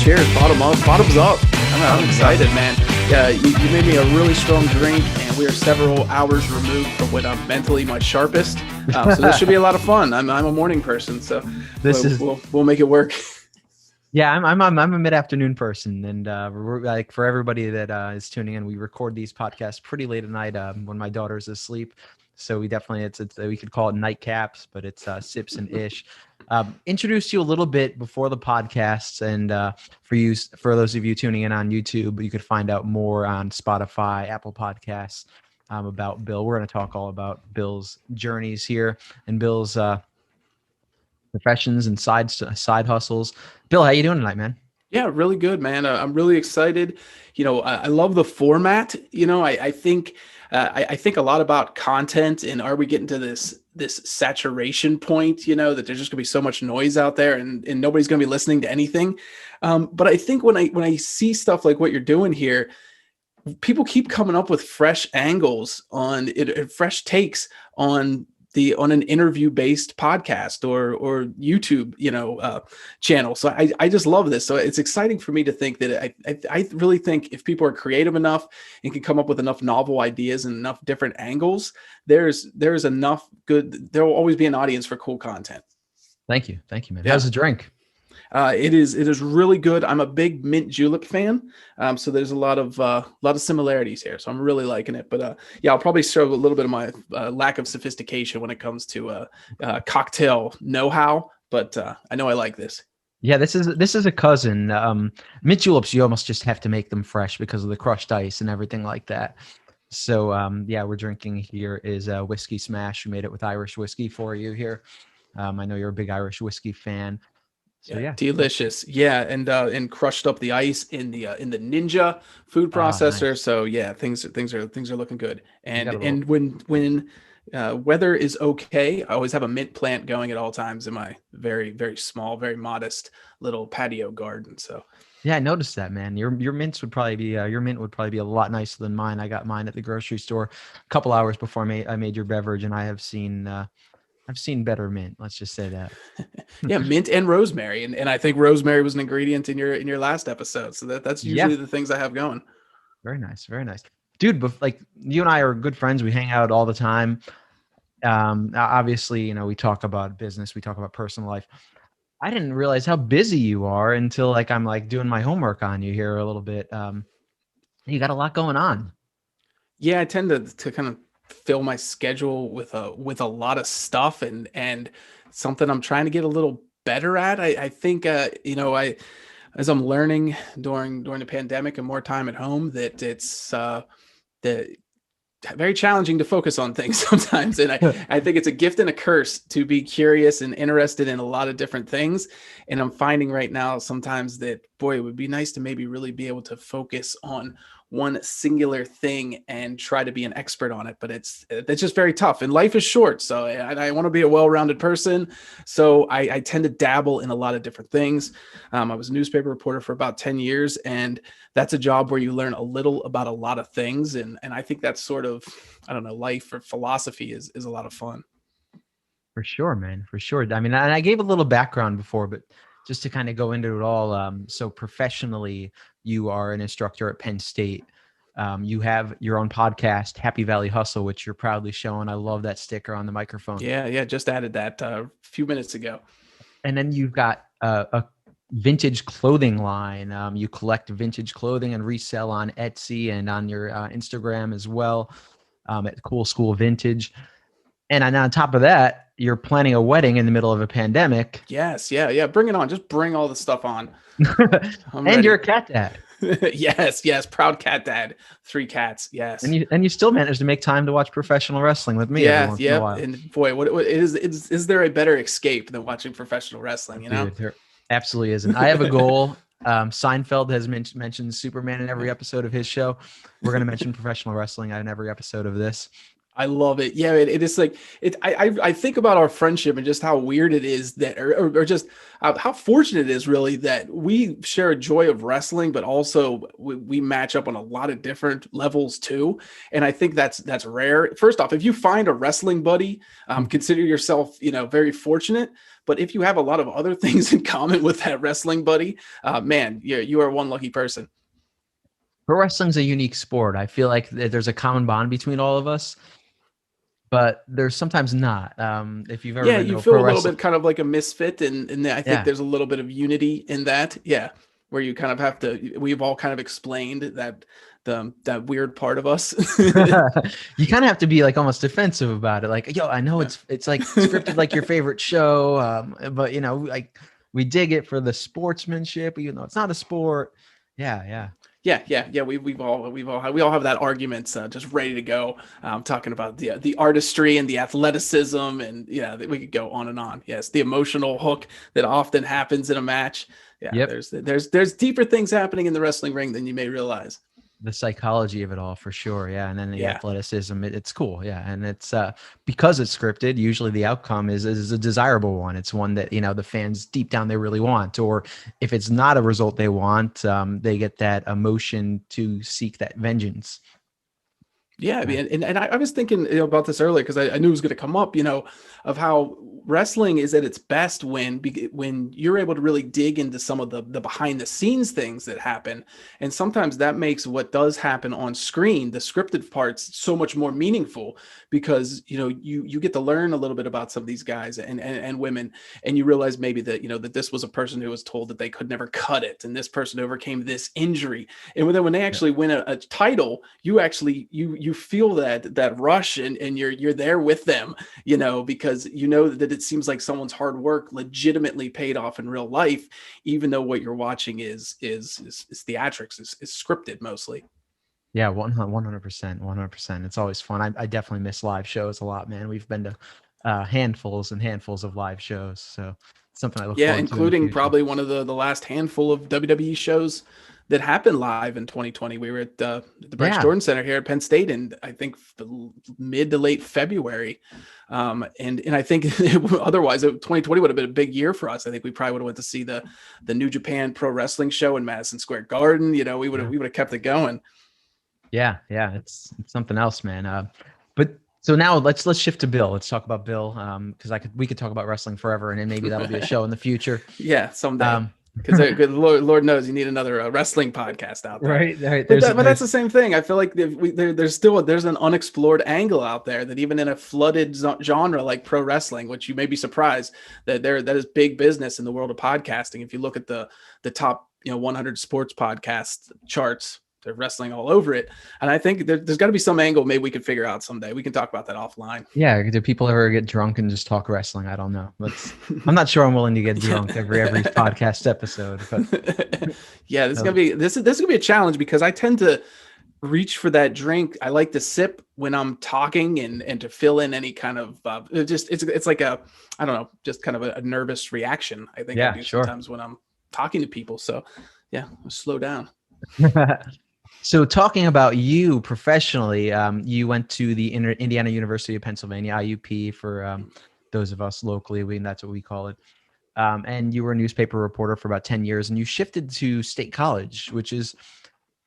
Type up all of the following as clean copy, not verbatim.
cheers. Bottoms up. I'm excited, man. Yeah, you made me a really strong drink, and we are several hours removed from when I'm mentally my sharpest. So this should be a lot of fun. I'm a morning person, so we'll make it work. Yeah, I'm a mid-afternoon person, and we're, like, for everybody that is tuning in, we record these podcasts pretty late at night when my daughter's asleep. So we definitely we could call it nightcaps, but it's sips and ish. Introduce you a little bit before the podcasts, and for those of you tuning in on YouTube, you could find out more on Spotify, Apple Podcasts about Bill. We're going to talk all about Bill's journeys here and Bill's professions and side hustles. Bill, how you doing tonight, man? Yeah, really good, man. I'm really excited. I love the format. I think a lot about content, and are we getting to this saturation point, that there's just gonna be so much noise out there and nobody's gonna be listening to anything. But I think when I see stuff like what you're doing here, people keep coming up with fresh angles on it, fresh takes on an interview based podcast or YouTube, channel. So I just love this. So it's exciting for me to think that I really think if people are creative enough and can come up with enough novel ideas and enough different angles, there's enough good. There will always be an audience for cool content. Thank you, man. How's the drink? It is really good. I'm a big mint julep fan, so there's a lot of similarities here. So I'm really liking it. But yeah, I'll probably show a little bit of my lack of sophistication when it comes to cocktail know-how. But I know I like this. Yeah, this is a cousin. Mint juleps, you almost just have to make them fresh because of the crushed ice and everything like that. So yeah, we're drinking here is a whiskey smash. We made it with Irish whiskey for you here. I know you're a big Irish whiskey fan. So, yeah, delicious. Yeah, and crushed up the ice in the Ninja food processor. Nice. So yeah, things are looking good. And when weather is okay, I always have a mint plant going at all times in my very, very small, very modest little patio garden. So yeah, I noticed that, man. Your mint would probably be a lot nicer than mine. I got mine at the grocery store a couple hours before I made your beverage, and I have seen. I've seen better mint. Let's just say that. Yeah, mint and rosemary, and I think rosemary was an ingredient in your last episode. So that's usually the things I have going. Very nice, very nice, dude. But like, you and I are good friends. We hang out all the time. Obviously, we talk about business. We talk about personal life. I didn't realize how busy you are until I'm doing my homework on you here a little bit. You got a lot going on. Yeah, I tend to kind of fill my schedule with a lot of stuff and something I'm trying to get a little better at. I think as I'm learning during the pandemic and more time at home, that it's very challenging to focus on things sometimes. And I think it's a gift and a curse to be curious and interested in a lot of different things. And I'm finding right now sometimes that, boy, it would be nice to maybe really be able to focus on one singular thing and try to be an expert on it, but it's just very tough, and life is short. So I want to be a well-rounded person. So I tend to dabble in a lot of different things. I was a newspaper reporter for about 10 years, and that's a job where you learn a little about a lot of things. And I think that's sort of, I don't know, life or philosophy is a lot of fun. For sure, man. For sure. I mean, and I gave a little background before, but just to kind of go into it all. So professionally, you are an instructor at Penn State. You have your own podcast, Happy Valley Hustle, which you're proudly showing. I love that sticker on the microphone. Yeah. Just added that a few minutes ago. And then you've got a vintage clothing line. You collect vintage clothing and resell on Etsy and on your Instagram as well, at Cool School Vintage. And on top of that, you're planning a wedding in the middle of a pandemic. Yes. Yeah. Bring it on. Just bring all the stuff on. And ready. You're a cat dad. Yes. Proud cat dad. 3 cats. Yes. And you still managed to make time to watch professional wrestling with me. Yeah. And boy, what is there a better escape than watching professional wrestling? Dude, there absolutely isn't. I have a goal. Seinfeld has mentioned Superman in every episode of his show. We're going to mention professional wrestling in every episode of this. I love it. Yeah, it is like it. I think about our friendship and just how weird it is that, or just how fortunate it is really that we share a joy of wrestling, but also we match up on a lot of different levels too. And I think that's rare. First off, if you find a wrestling buddy, consider yourself very fortunate. But if you have a lot of other things in common with that wrestling buddy, man, you are one lucky person. Pro wrestling's a unique sport. I feel like there's a common bond between all of us, but there's sometimes not. If you've ever Yeah, been you to a feel pro a little wrestling, bit kind of like a misfit, and I think yeah. there's a little bit of unity in that. Yeah, where you kind of have to. We've all kind of explained that weird part of us. You kind of have to be like almost defensive about it. Like, yo, I know Yeah. it's like scripted like your favorite show, but like we dig it for the sportsmanship, even though it's not a sport. Yeah, yeah. Yeah. We all have that argument just ready to go. Talking about the artistry and the athleticism, and yeah, we could go on and on. Yes, the emotional hook that often happens in a match. Yeah, Yep. there's deeper things happening in the wrestling ring than you may realize. The psychology of it all for sure. Yeah. And then the Yeah. athleticism, it's cool. Yeah. And it's because it's scripted, usually the outcome is a desirable one. It's one that, the fans deep down they really want. Or if it's not a result they want, they get that emotion to seek that vengeance. Yeah, I mean, and I was thinking about this earlier because I knew it was going to come up, of how wrestling is at its best when you're able to really dig into some of the behind the scenes things that happen, and sometimes that makes what does happen on screen, the scripted parts, so much more meaningful because you get to learn a little bit about some of these guys and women, and you realize maybe that that this was a person who was told that they could never cut it, and this person overcame this injury, and then when they actually win a title, you feel that rush, and you're there with them, because that it seems like someone's hard work legitimately paid off in real life, even though what you're watching is theatrics, is scripted mostly. Yeah, 100%, 100%. It's always fun. I definitely miss live shows a lot, man. We've been to handfuls and handfuls of live shows, so it's something I look Yeah, forward to in the including future. probably one of the last handful of WWE shows that happened live in 2020. We were at the Bryce Yeah, Jordan Center here at Penn State, and I think mid to late February. And I think otherwise 2020 would have been a big year for us. I think we probably would have went to see the New Japan Pro Wrestling show in Madison Square Garden. yeah, We would have kept it going. yeah. It's something else, man. But so now let's shift to Bill. Let's talk about Bill, because we could talk about wrestling forever, and then maybe that'll be a show in the future. Yeah, someday. Um, Because Lord knows you need another wrestling podcast out there. right. But that's the same thing. I feel like there's an unexplored angle out there that even in a flooded genre like pro wrestling, which you may be surprised that that is big business in the world of podcasting. If you look at the top 100 sports podcast charts, they're wrestling all over it. And I think there's got to be some angle maybe we could figure out someday. We can talk about that offline. Yeah, do people ever get drunk and just talk wrestling? I don't know. I'm not sure I'm willing to get drunk every podcast episode. But Yeah, this is gonna be a challenge because I tend to reach for that drink. I like to sip when I'm talking and to fill in any kind of it's like I don't know, just kind of a nervous reaction. I think I yeah, do sure. sometimes when I'm talking to people. So yeah, I'll slow down. So talking about you professionally, you went to the Indiana University of Pennsylvania, IUP for those of us locally. That's what we call it. And you were a newspaper reporter for about 10 years, and you shifted to State College, which is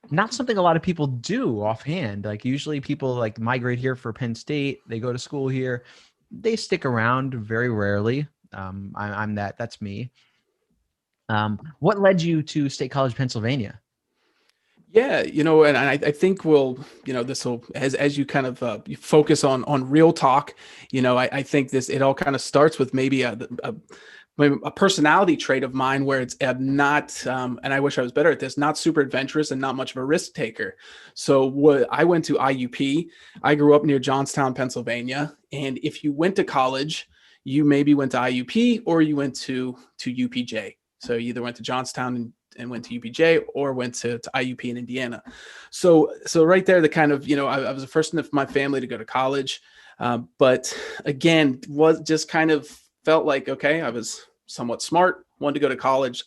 not something a lot of people do offhand. Like usually people like migrate here for Penn State. They go to school here. They stick around very rarely. That's me. What led you to State College, Pennsylvania? Yeah, and I think this will, as you kind of you focus on real talk, I think it all kind of starts with maybe a personality trait of mine where it's not, and I wish I was better at this, not super adventurous and not much of a risk taker. So I went to IUP. I grew up near Johnstown, Pennsylvania. And if you went to college, you maybe went to IUP or you went to UPJ. So you either went to Johnstown and went to UPJ or went to IUP in Indiana. So right there, the kind of, I was the first in my family to go to college. But again, was just kind of felt like, okay, I was somewhat smart, wanted to go to college.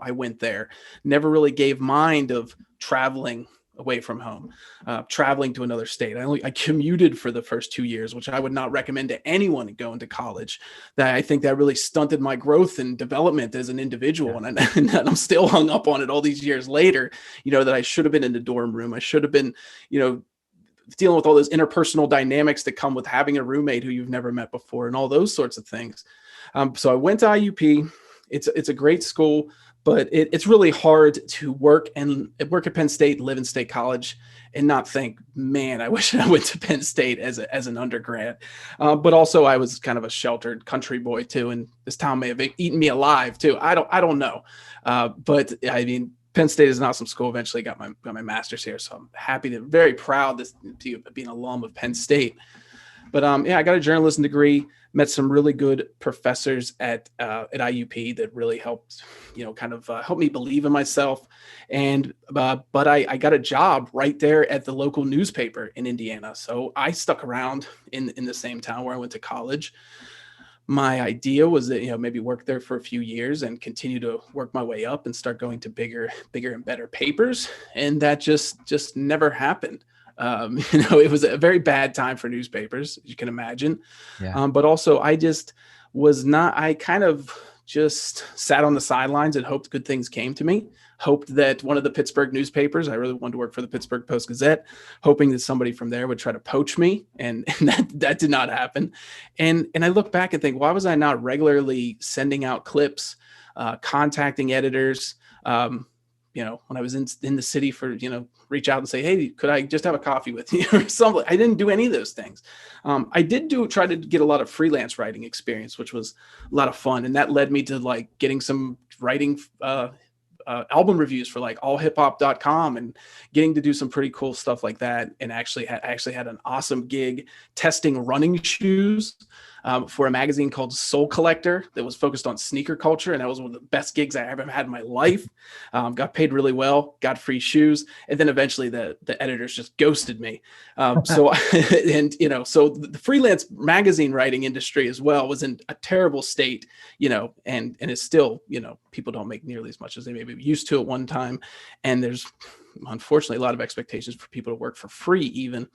I went there, never really gave mind of traveling away from home, traveling to another state. I commuted for the first 2 years, which I would not recommend to anyone going to college. That I think that really stunted my growth and development as an individual. Yeah. And I'm still hung up on it all these years later, that I should have been in the dorm room. I should have been, dealing with all those interpersonal dynamics that come with having a roommate who you've never met before and all those sorts of things. So I went to IUP. It's a great school, but it's really hard to work at Penn State, live in State College, and not think, man, I wish I went to Penn State as an undergrad. But also, I was kind of a sheltered country boy too, and this town may have eaten me alive too. I don't know, but I mean, Penn State is an awesome school. Eventually got my master's here. So I'm very proud to be an alum of Penn State. But I got a journalism degree, met some really good professors at IUP that really helped, help me believe in myself. And but I got a job right there at the local newspaper in Indiana. So I stuck around in the same town where I went to college. My idea was that, maybe work there for a few years and continue to work my way up and start going to bigger and better papers. And that just never happened. It was a very bad time for newspapers, as you can imagine. Yeah. But also I kind of just sat on the sidelines and hoped good things came to me. Hoped that one of the Pittsburgh newspapers, I really wanted to work for the Pittsburgh Post-Gazette, hoping that somebody from there would try to poach me. And that did not happen. And I look back and think, why was I not regularly sending out clips, contacting editors, when I was in the city for, reach out and say, hey, could I just have a coffee with you or something? I didn't do any of those things. I did try to get a lot of freelance writing experience, which was a lot of fun. And that led me to getting some writing, album reviews for allhiphop.com and getting to do some pretty cool stuff like that. And actually had an awesome gig testing running shoes for a magazine called Soul Collector that was focused on sneaker culture. And that was one of the best gigs I ever had in my life. Got paid really well, got free shoes. And then eventually the editors just ghosted me. So the freelance magazine writing industry as well was in a terrible state, and it's still, people don't make nearly as much as they maybe used to at one time. And there's unfortunately a lot of expectations for people to work for free even.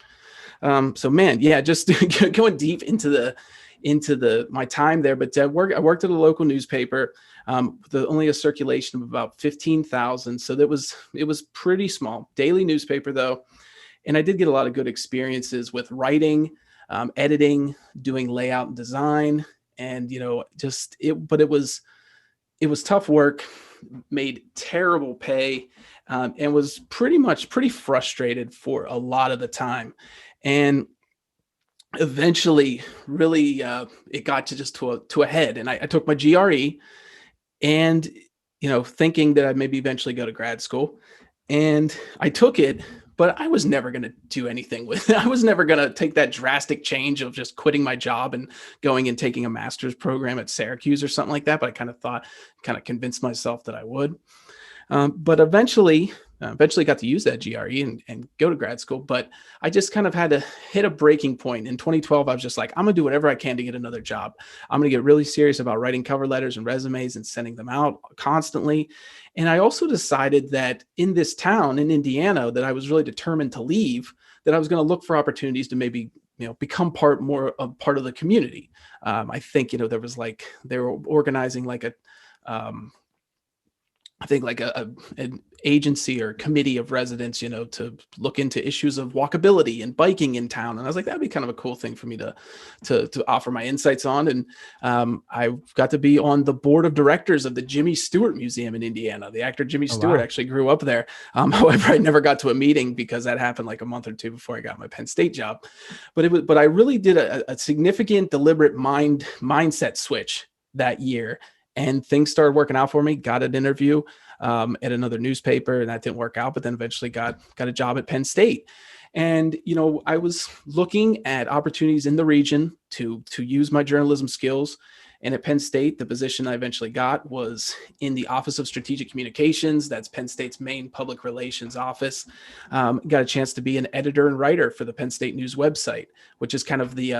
So man, yeah, just going deep into my time there, but I worked at a local newspaper, with only a circulation of about 15,000. So it was pretty small daily newspaper though. And I did get a lot of good experiences with writing, editing, doing layout and design. And, but it was tough work, made terrible pay, and was pretty frustrated for a lot of the time. And eventually really it got to a head, and I took my GRE and thinking that I'd maybe eventually go to grad school, and I took it, but I was never going to do anything with it. I was never going to take that drastic change of just quitting my job and going and taking a master's program at Syracuse or something like that. But I kind of convinced myself that I would. But eventually got to use that GRE and go to grad school. But I just kind of had to hit a breaking point. In 2012, I was just like, I'm going to do whatever I can to get another job. I'm going to get really serious about writing cover letters and resumes and sending them out constantly. And I also decided that in this town in Indiana that I was really determined to leave, that I was going to look for opportunities to maybe become part of the community. I think, they were organizing an agency or committee of residents, to look into issues of walkability and biking in town. And I was like, that'd be kind of a cool thing for me to offer my insights on. And I got to be on the board of directors of the Jimmy Stewart Museum in Indiana. The actor Jimmy Stewart actually grew up there. However, I never got to a meeting because that happened like a month or two before I got my Penn State job. But I really did a significant, deliberate mindset switch that year. And things started working out for me. Got an interview at another newspaper, and that didn't work out. But then eventually got a job at Penn State. And I was looking at opportunities in the region to use my journalism skills. And at Penn State, the position I eventually got was in the Office of Strategic Communications. That's Penn State's main public relations office. Got a chance to be an editor and writer for the Penn State News website, which is kind of the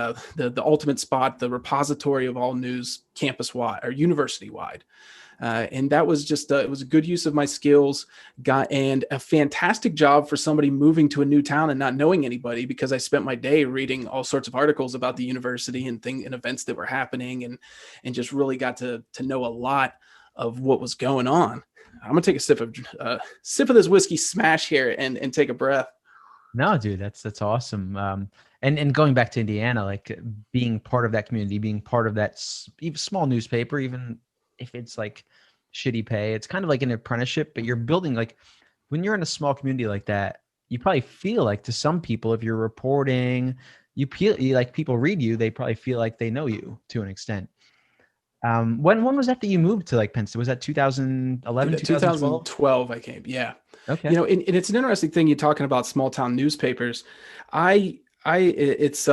ultimate spot, the repository of all news campus-wide or university-wide. And that was just, it was a good use of my skills, and a fantastic job for somebody moving to a new town and not knowing anybody, because I spent my day reading all sorts of articles about the university and and events that were happening, and just really got to know a lot of what was going on. I'm gonna take a sip of this whiskey smash here and take a breath. No, dude, that's awesome. And going back to Indiana, like being part of that community, being part of that even small newspaper, even if it's like shitty pay, it's kind of like an apprenticeship, but you're building like when you're in a small community like that, you probably feel like to some people, if you're reporting, like people read you, they probably feel like they know you to an extent. When was that you moved to like Penn State? Was that 2011, 2012? 2012 I came. Yeah. Okay. And it's an interesting thing you're talking about small town newspapers. It's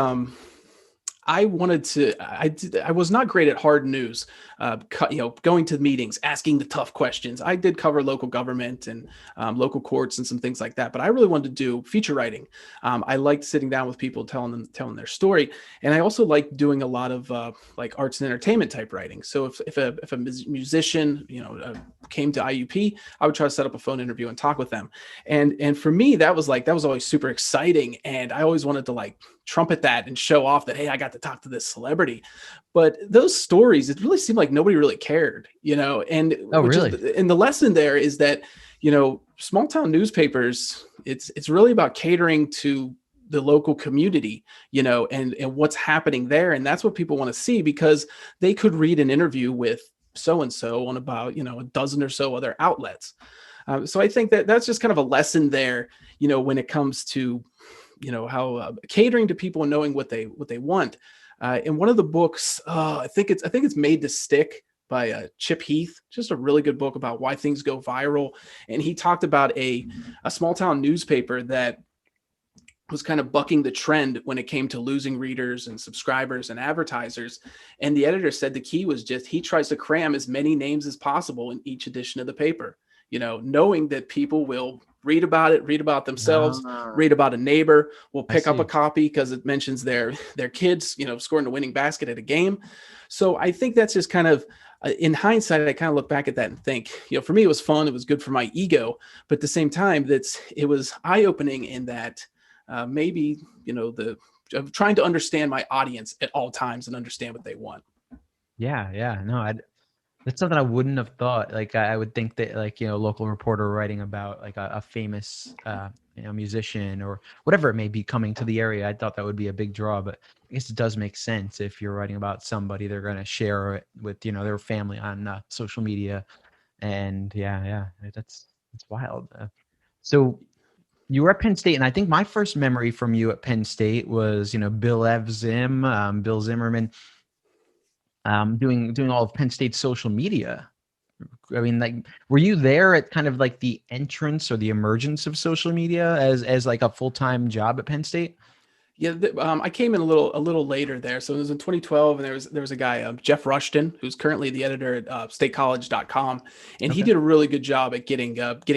I wanted to, I was not great at hard news, going to meetings, asking the tough questions. I did cover local government and local courts and some things like that, but I really wanted to do feature writing. I liked sitting down with people, telling their story. And I also liked doing a lot of like arts and entertainment type writing. So if a musician, came to IUP, I would try to set up a phone interview and talk with them. And for me, that was always super exciting. And I always wanted to like trumpet that and show off that, hey, I got to talk to this celebrity. But those stories, it really seemed like nobody really cared, and and the lesson there is that, small town newspapers, it's really about catering to the local community, and what's happening there. And that's what people want to see, because they could read an interview with so-and-so on about, a dozen or so other outlets. So I think that's just kind of a lesson there, when it comes to, how catering to people and knowing what they want. In one of the books, I think it's Made to Stick by Chip Heath, just a really good book about why things go viral. And he talked about a small town newspaper that was kind of bucking the trend when it came to losing readers and subscribers and advertisers. And the editor said the key was just, he tries to cram as many names as possible in each edition of the paper, knowing that people will read about it, read about themselves, read about a neighbor, will pick up a copy because it mentions their kids, scoring the winning basket at a game. So I think that's just kind of, in hindsight, I kind of look back at that and think, for me, it was fun. It was good for my ego, but at the same time, it was eye-opening in that maybe, trying to understand my audience at all times and understand what they want. Yeah. No, that's something I wouldn't have thought. Like I would think that local reporter writing about like a famous, musician or whatever it may be coming to the area. I thought that would be a big draw, but I guess it does make sense. If you're writing about somebody, they're going to share it with, their family on social media. And yeah, that's wild. So you were at Penn State, and I think my first memory from you at Penn State was, Bill Zimmerman, doing all of Penn State's social media. I mean, like, were you there at kind of like the entrance or the emergence of social media as like a full-time job at Penn State? Yeah, I came in a little later there. So it was in 2012, and there was a guy, Jeff Rushton, who's currently the editor at statecollege.com, and he did a really good job at getting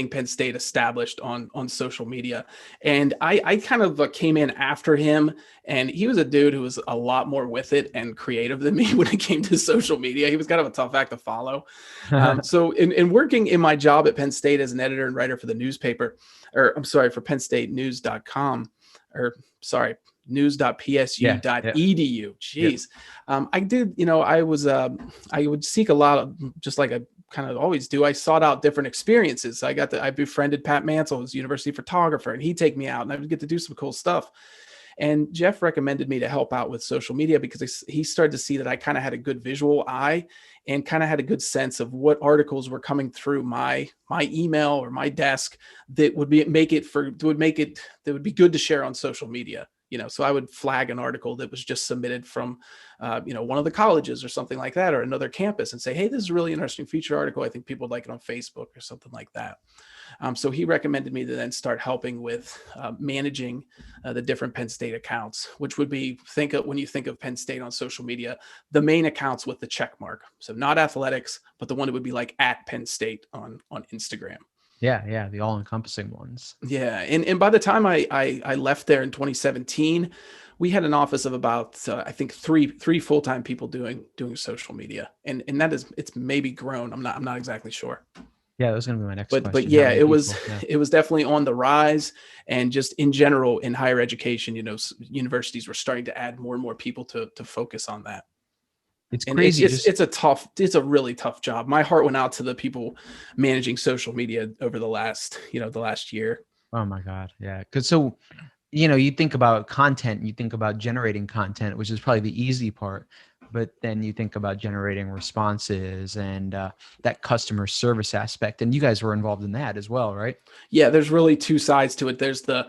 Penn State established on social media. And I kind of came in after him, and he was a dude who was a lot more with it and creative than me when it came to social media. He was kind of a tough act to follow. So in working in my job at Penn State as an editor and writer for the newspaper, for PennStateNews.com, news.psu.edu. Jeez. I did, I would seek a lot of, just like I kind of always do. I sought out different experiences. I befriended Pat Mansell, who's a university photographer, and he'd take me out and I would get to do some cool stuff. And Jeff recommended me to help out with social media because he started to see that I kind of had a good visual eye and kind of had a good sense of what articles were coming through my email or my desk that would be good to share on social media. So I would flag an article that was just submitted from, one of the colleges or something like that, or another campus, and say, hey, this is a really interesting feature article. I think people would like it on Facebook or something like that. So he recommended me to then start helping with managing the different Penn State accounts, which would be, when you think of Penn State on social media, the main accounts with the check mark. So not athletics, but the one that would be like at Penn State on Instagram. Yeah, the all-encompassing ones. Yeah, and by the time I left there in 2017, we had an office of about I think three full-time people doing social media, and that is, it's maybe grown. I'm not exactly sure. Yeah, that was going to be my next But question. How yeah, many people? Yeah. it was definitely on the rise, and just in general in higher education, universities were starting to add more and more people to focus on that. It's And it's crazy. just, Just it's a really tough job. My heart went out to the people managing social media over the last year. oh my God. Yeah. Because so, you think about content, you think about generating content, which is probably the easy part. But then you think about generating responses and that customer service aspect. And you guys were involved in that as well, right? Yeah, there's really two sides to it. There's the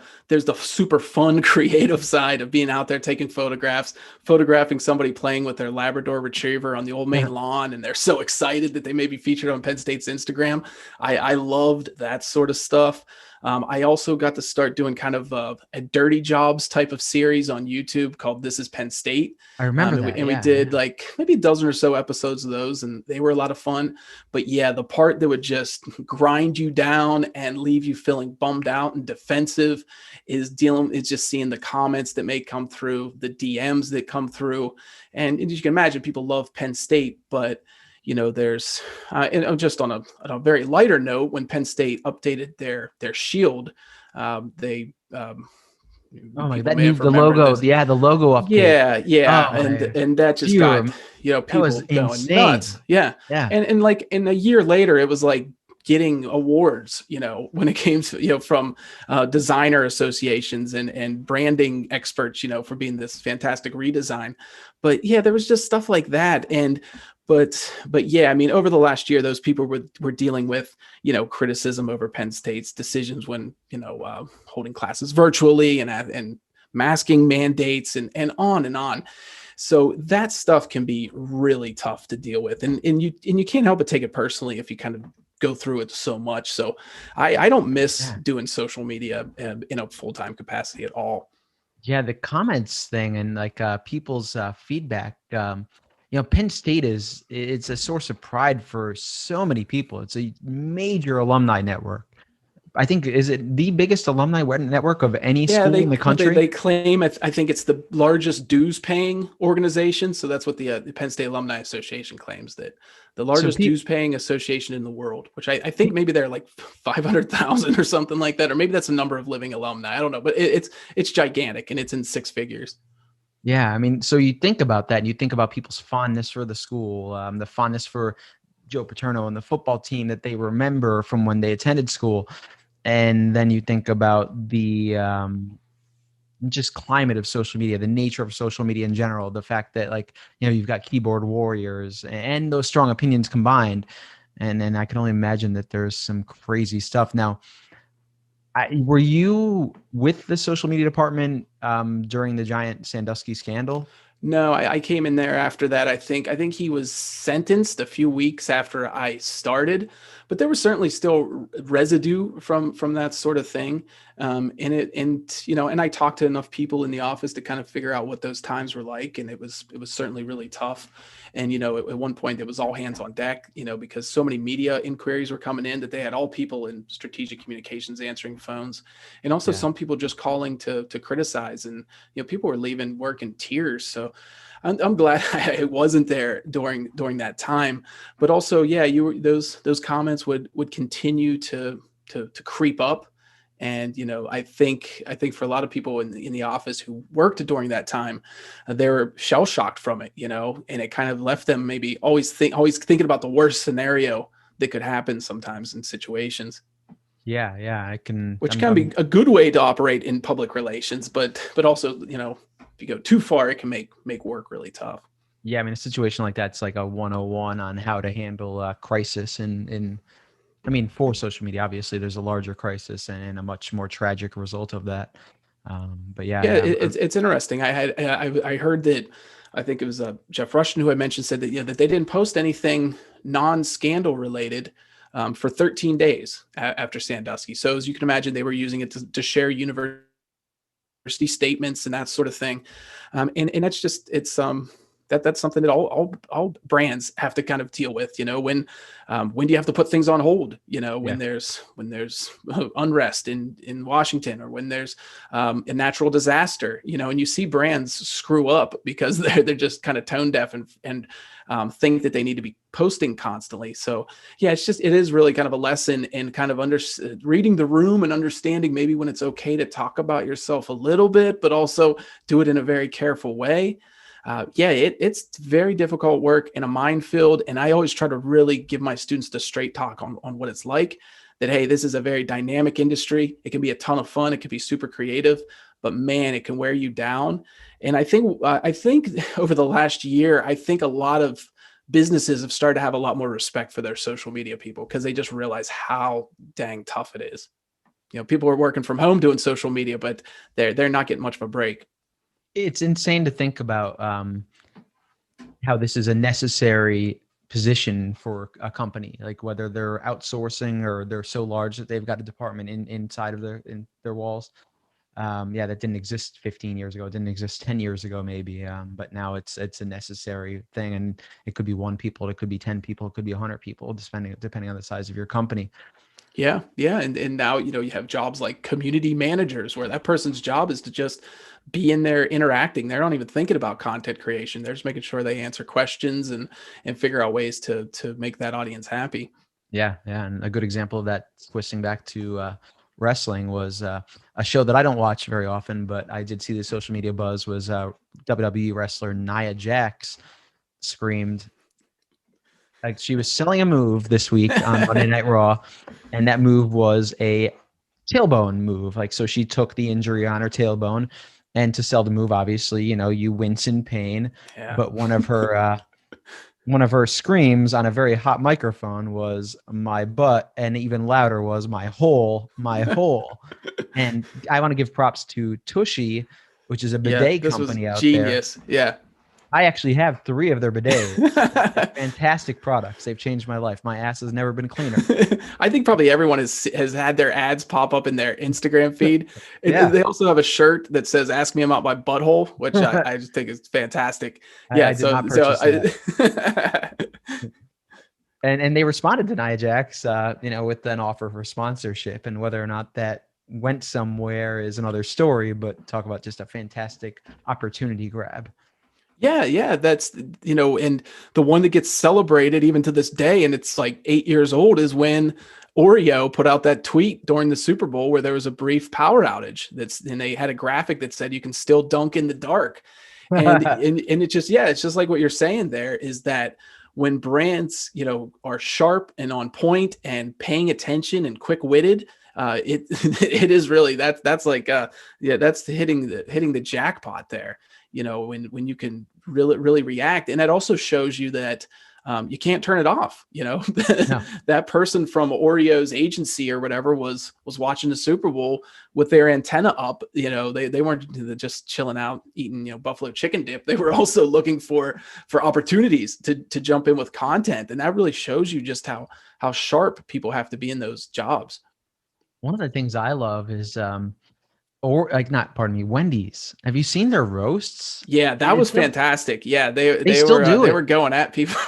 super fun creative side of being out there taking photographing somebody playing with their Labrador retriever on the old main lawn, and they're so excited that they may be featured on Penn State's Instagram. I loved that sort of stuff. I also got to start doing kind of a dirty jobs type of series on YouTube called This is Penn State. I remember And, that. we Yeah. did like maybe a dozen or so episodes of those, and they were a lot of fun. But yeah, the part that would just grind you down and leave you feeling bummed out and defensive is just seeing the comments that may come through, the DMs that come through. And as you can imagine, people love Penn State, but there's and just on a very lighter note, when Penn State updated their shield, they Oh my, people that may needs have the remembered logo. this. Yeah, the logo update. Yeah, Oh man. and that just got That was people going nuts. insane. Yeah, Yeah. and like in a year later, it was like getting awards. When it came to from designer associations and branding experts. For being this fantastic redesign. But yeah, there was just stuff like that, and but yeah, I mean, over the last year, those people were dealing with criticism over Penn State's decisions when holding classes virtually and masking mandates and on and on. So that stuff can be really tough to deal with, and you can't help but take it personally if you kind of go through it so much. So I don't miss doing social media in a full-time capacity at all. Yeah, the comments thing and like people's feedback. Penn State it's a source of pride for so many people. It's a major alumni network. I think, is it the biggest alumni network of any Yeah, school in the country? they claim, I think it's the largest dues paying organization. So that's what the Penn State Alumni Association claims, that the So largest dues paying association in the world, which I think maybe they're like 500,000 or something like that, or maybe that's the number of living alumni. I don't know, but it's gigantic, and it's in six figures. Yeah, I mean, so you think about that, and you think about people's fondness for the school, the fondness for Joe Paterno and the football team that they remember from when they attended school. And then you think about the just climate of social media, the nature of social media in general, the fact that you've got keyboard warriors and those strong opinions combined. And then I can only imagine that there's some crazy stuff. Now, were you with the social media department during the giant Sandusky scandal? No, I came in there after that. I think he was sentenced a few weeks after I started, but there was certainly still residue from that sort of thing. And I talked to enough people in the office to kind of figure out what those times were like, and it was certainly really tough. And at one point it was all hands on deck, because so many media inquiries were coming in that they had all people in strategic communications answering phones, and also some people just calling to criticize, and people were leaving work in tears. So I'm glad I wasn't there during that time. But also, yeah, those comments would continue to creep up. And I think for a lot of people in the office who worked during that time, they were shell shocked from it, and it kind of left them maybe always thinking about the worst scenario that could happen sometimes in situations. Yeah, I can. Which can be a good way to operate in public relations, but also, if you go too far, it can make work really tough. Yeah, I mean, a situation like that's like a 101 on how to handle crisis I mean, for social media, obviously there's a larger crisis and a much more tragic result of that. But yeah, it's interesting. I heard that, I think it was Jeff Rushton who I mentioned, said that that they didn't post anything non-scandal related for 13 days after Sandusky. So as you can imagine, they were using it to share university statements and that sort of thing. And that's just, it's that's something that all brands have to kind of deal with. When do you have to put things on hold? When Yeah. there's unrest in Washington, or when there's a natural disaster. And you see brands screw up because they're just kind of tone deaf and think that they need to be posting constantly. So yeah, it is really kind of a lesson in kind of reading the room and understanding maybe when it's okay to talk about yourself a little bit, but also do it in a very careful way. It's very difficult work and a minefield. And I always try to really give my students the straight talk on what it's like, that, hey, this is a very dynamic industry. It can be a ton of fun. It can be super creative, but man, it can wear you down. And I think over the last year, I think a lot of businesses have started to have a lot more respect for their social media people, because they just realize how dang tough it is. People are working from home doing social media, but they're not getting much of a break. It's insane to think about how this is a necessary position for a company, like whether they're outsourcing or they're so large that they've got a department inside of their walls. That didn't exist 15 years ago. It didn't exist 10 years ago, maybe. But now it's a necessary thing, and it could be 1 people, it could be 10 people, it could be 100 people, depending on the size of your company. Yeah. And now, you have jobs like community managers, where that person's job is to just be in there interacting. They're not even thinking about content creation. They're just making sure they answer questions and figure out ways to make that audience happy. Yeah. And a good example of that, twisting back to wrestling, was a show that I don't watch very often, but I did see the social media buzz, was WWE wrestler Nia Jax screamed, like she was selling a move this week on Monday Night Raw, and that move was a tailbone move. Like, so she took the injury on her tailbone, and to sell the move, obviously, you wince in pain. Yeah. But one of her screams on a very hot microphone was "my butt," and even louder was "my hole, my hole." And I want to give props to Tushy, which is a bidet This was company out genius. there. Yeah. I actually have 3 of their bidets. They're fantastic products. They've changed my life. My ass has never been cleaner. I think probably everyone has had their ads pop up in their Instagram feed. Yeah. They also have a shirt that says "Ask me about my butthole," which I just think is fantastic. Yeah. I did not purchase that. And they responded to Nia Jax, with an offer for sponsorship, and whether or not that went somewhere is another story, but talk about just a fantastic opportunity grab. Yeah, that's, and the one that gets celebrated even to this day, and it's like 8 years old, is when Oreo put out that tweet during the Super Bowl where there was a brief power outage, and they had a graphic that said you can still dunk in the dark. And it's just like what you're saying there, is that when brands, are sharp and on point and paying attention and quick-witted, it is really, that's like that's hitting the jackpot there. When you can really react. And that also shows you that you can't turn it off. No. That person from Oreo's agency or whatever was watching the Super Bowl with their antenna up. They weren't just chilling out eating buffalo chicken dip. They were also looking for opportunities to jump in with content. And that really shows you just how sharp people have to be in those jobs. One of the things I love is Wendy's. Have you seen their roasts? Yeah, that was fantastic. Yeah, they were going at people.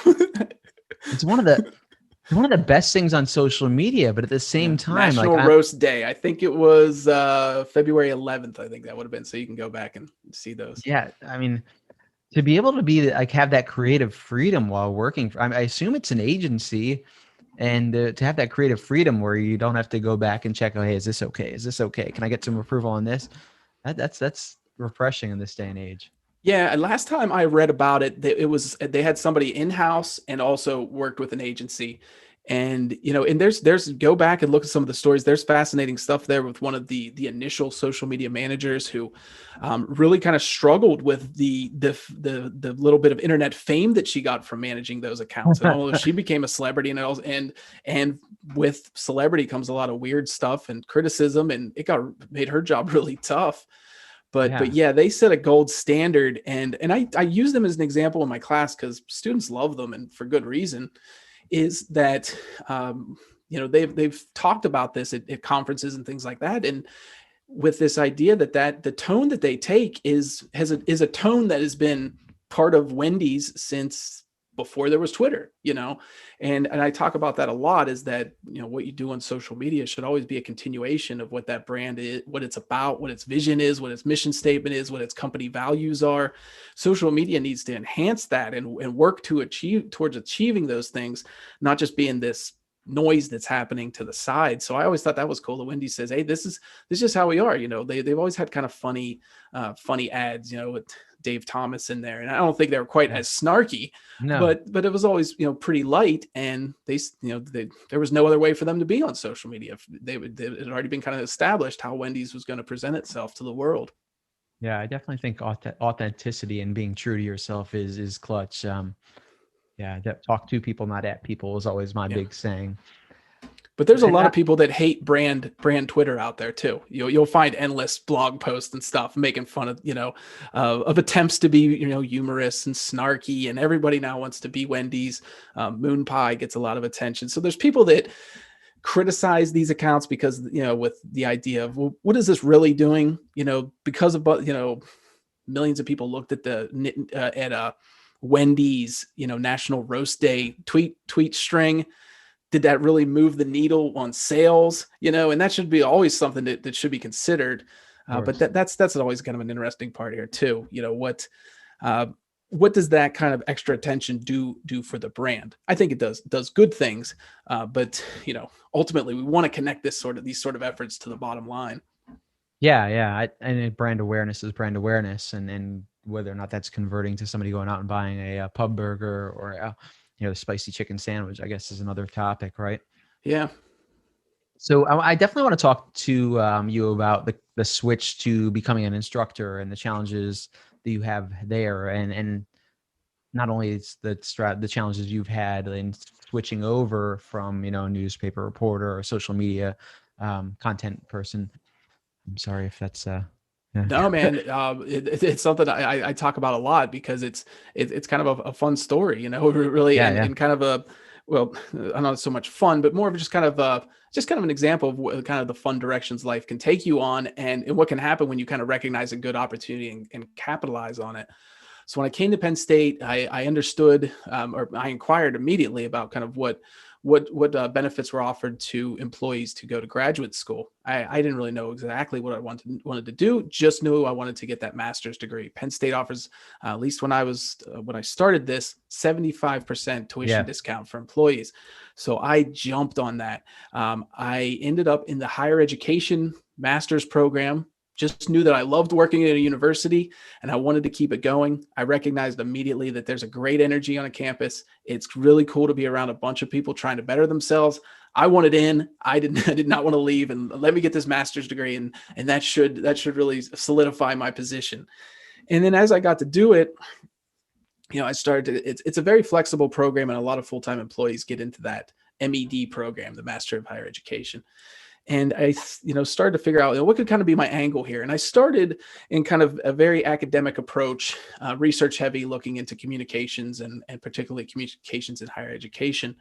It's one of the best things on social media, but at the same time, National Roast Day. I think it was February 11th. I think that would have been. So you can go back and see those. Yeah, I mean, to be able to have that creative freedom while working, I assume it's an agency. And to have that creative freedom where you don't have to go back and check, oh, hey, is this okay? Is this okay? Can I get some approval on this? That's refreshing in this day and age. Yeah. And last time I read about it, they had somebody in-house and also worked with an agency. And, and there's go back and look at some of the stories. There's fascinating stuff there with one of the initial social media managers who really kind of struggled with the little bit of internet fame that she got from managing those accounts. And although she became a celebrity, and with celebrity comes a lot of weird stuff and criticism, and it made her job really tough. But yeah, they set a gold standard, and I use them as an example in my class because students love them, and for good reason. Is that they've talked about this at conferences and things like that, and with this idea that the tone that they take is a tone that has been part of Wendy's since before there was Twitter, and I talk about that a lot, is that, what you do on social media should always be a continuation of what that brand is, what it's about, what its vision is, what its mission statement is, what its company values are. Social media needs to enhance that and work towards achieving those things, not just being this noise that's happening to the side. So I always thought that was cool. The Wendy's says, hey, this is how we are. They've always had kind of funny ads, with Dave Thomas in there. And I don't think they were quite as snarky, No. but it was always, pretty light. And there was no other way for them to be on social media. It had already been kind of established how Wendy's was going to present itself to the world. Yeah, I definitely think authenticity and being true to yourself is clutch. Talk to people, not at people, is always my big saying. But there's a lot of people that hate brand Twitter out there too. You'll find endless blog posts and stuff making fun of, of attempts to be, humorous and snarky, and everybody now wants to be Wendy's. Moon Pie gets a lot of attention. So there's people that criticize these accounts because, with the idea of, well, what is this really doing? Because of, millions of people looked at Wendy's, National Roast Day tweet string. Did that really move the needle on sales? And that should be always something that should be considered. But that's always kind of an interesting part here too. What does that kind of extra attention do for the brand? I think it does good things. But ultimately we want to connect these sort of efforts to the bottom line. Yeah. And brand awareness is brand awareness, and whether or not that's converting to somebody going out and buying a pub burger or the spicy chicken sandwich, I guess, is another topic, right? Yeah. So I definitely want to talk to you about the switch to becoming an instructor and the challenges that you have there, and not only it's the challenges you've had in switching over from a newspaper reporter or social media content person. I'm sorry if that's No, man, it's something I talk about a lot because it's kind of a fun story, really, and kind of not so much fun, but more of just kind of an example of what kind of the fun directions life can take you on, and what can happen when you kind of recognize a good opportunity and capitalize on it. So when I came to Penn State, I understood, or I inquired immediately about kind of what benefits were offered to employees to go to graduate school. I didn't really know exactly what I wanted to do. Just knew I wanted to get that master's degree. Penn State offers, at least when I started this, 75% tuition discount for employees. So I jumped on that. I ended up in the higher education master's program. Just knew that I loved working at a university and I wanted to keep it going. I recognized immediately that there's a great energy on a campus. It's really cool to be around a bunch of people trying to better themselves. I wanted in. I did not want to leave, and let me get this master's degree, and that should really solidify my position. And then as I got to do it, I started it's a very flexible program, and a lot of full-time employees get into that MED program, the Master of Higher Education. And I, started to figure out what could kind of be my angle here. And I started in kind of a very academic approach, research heavy, looking into communications and particularly communications in higher education.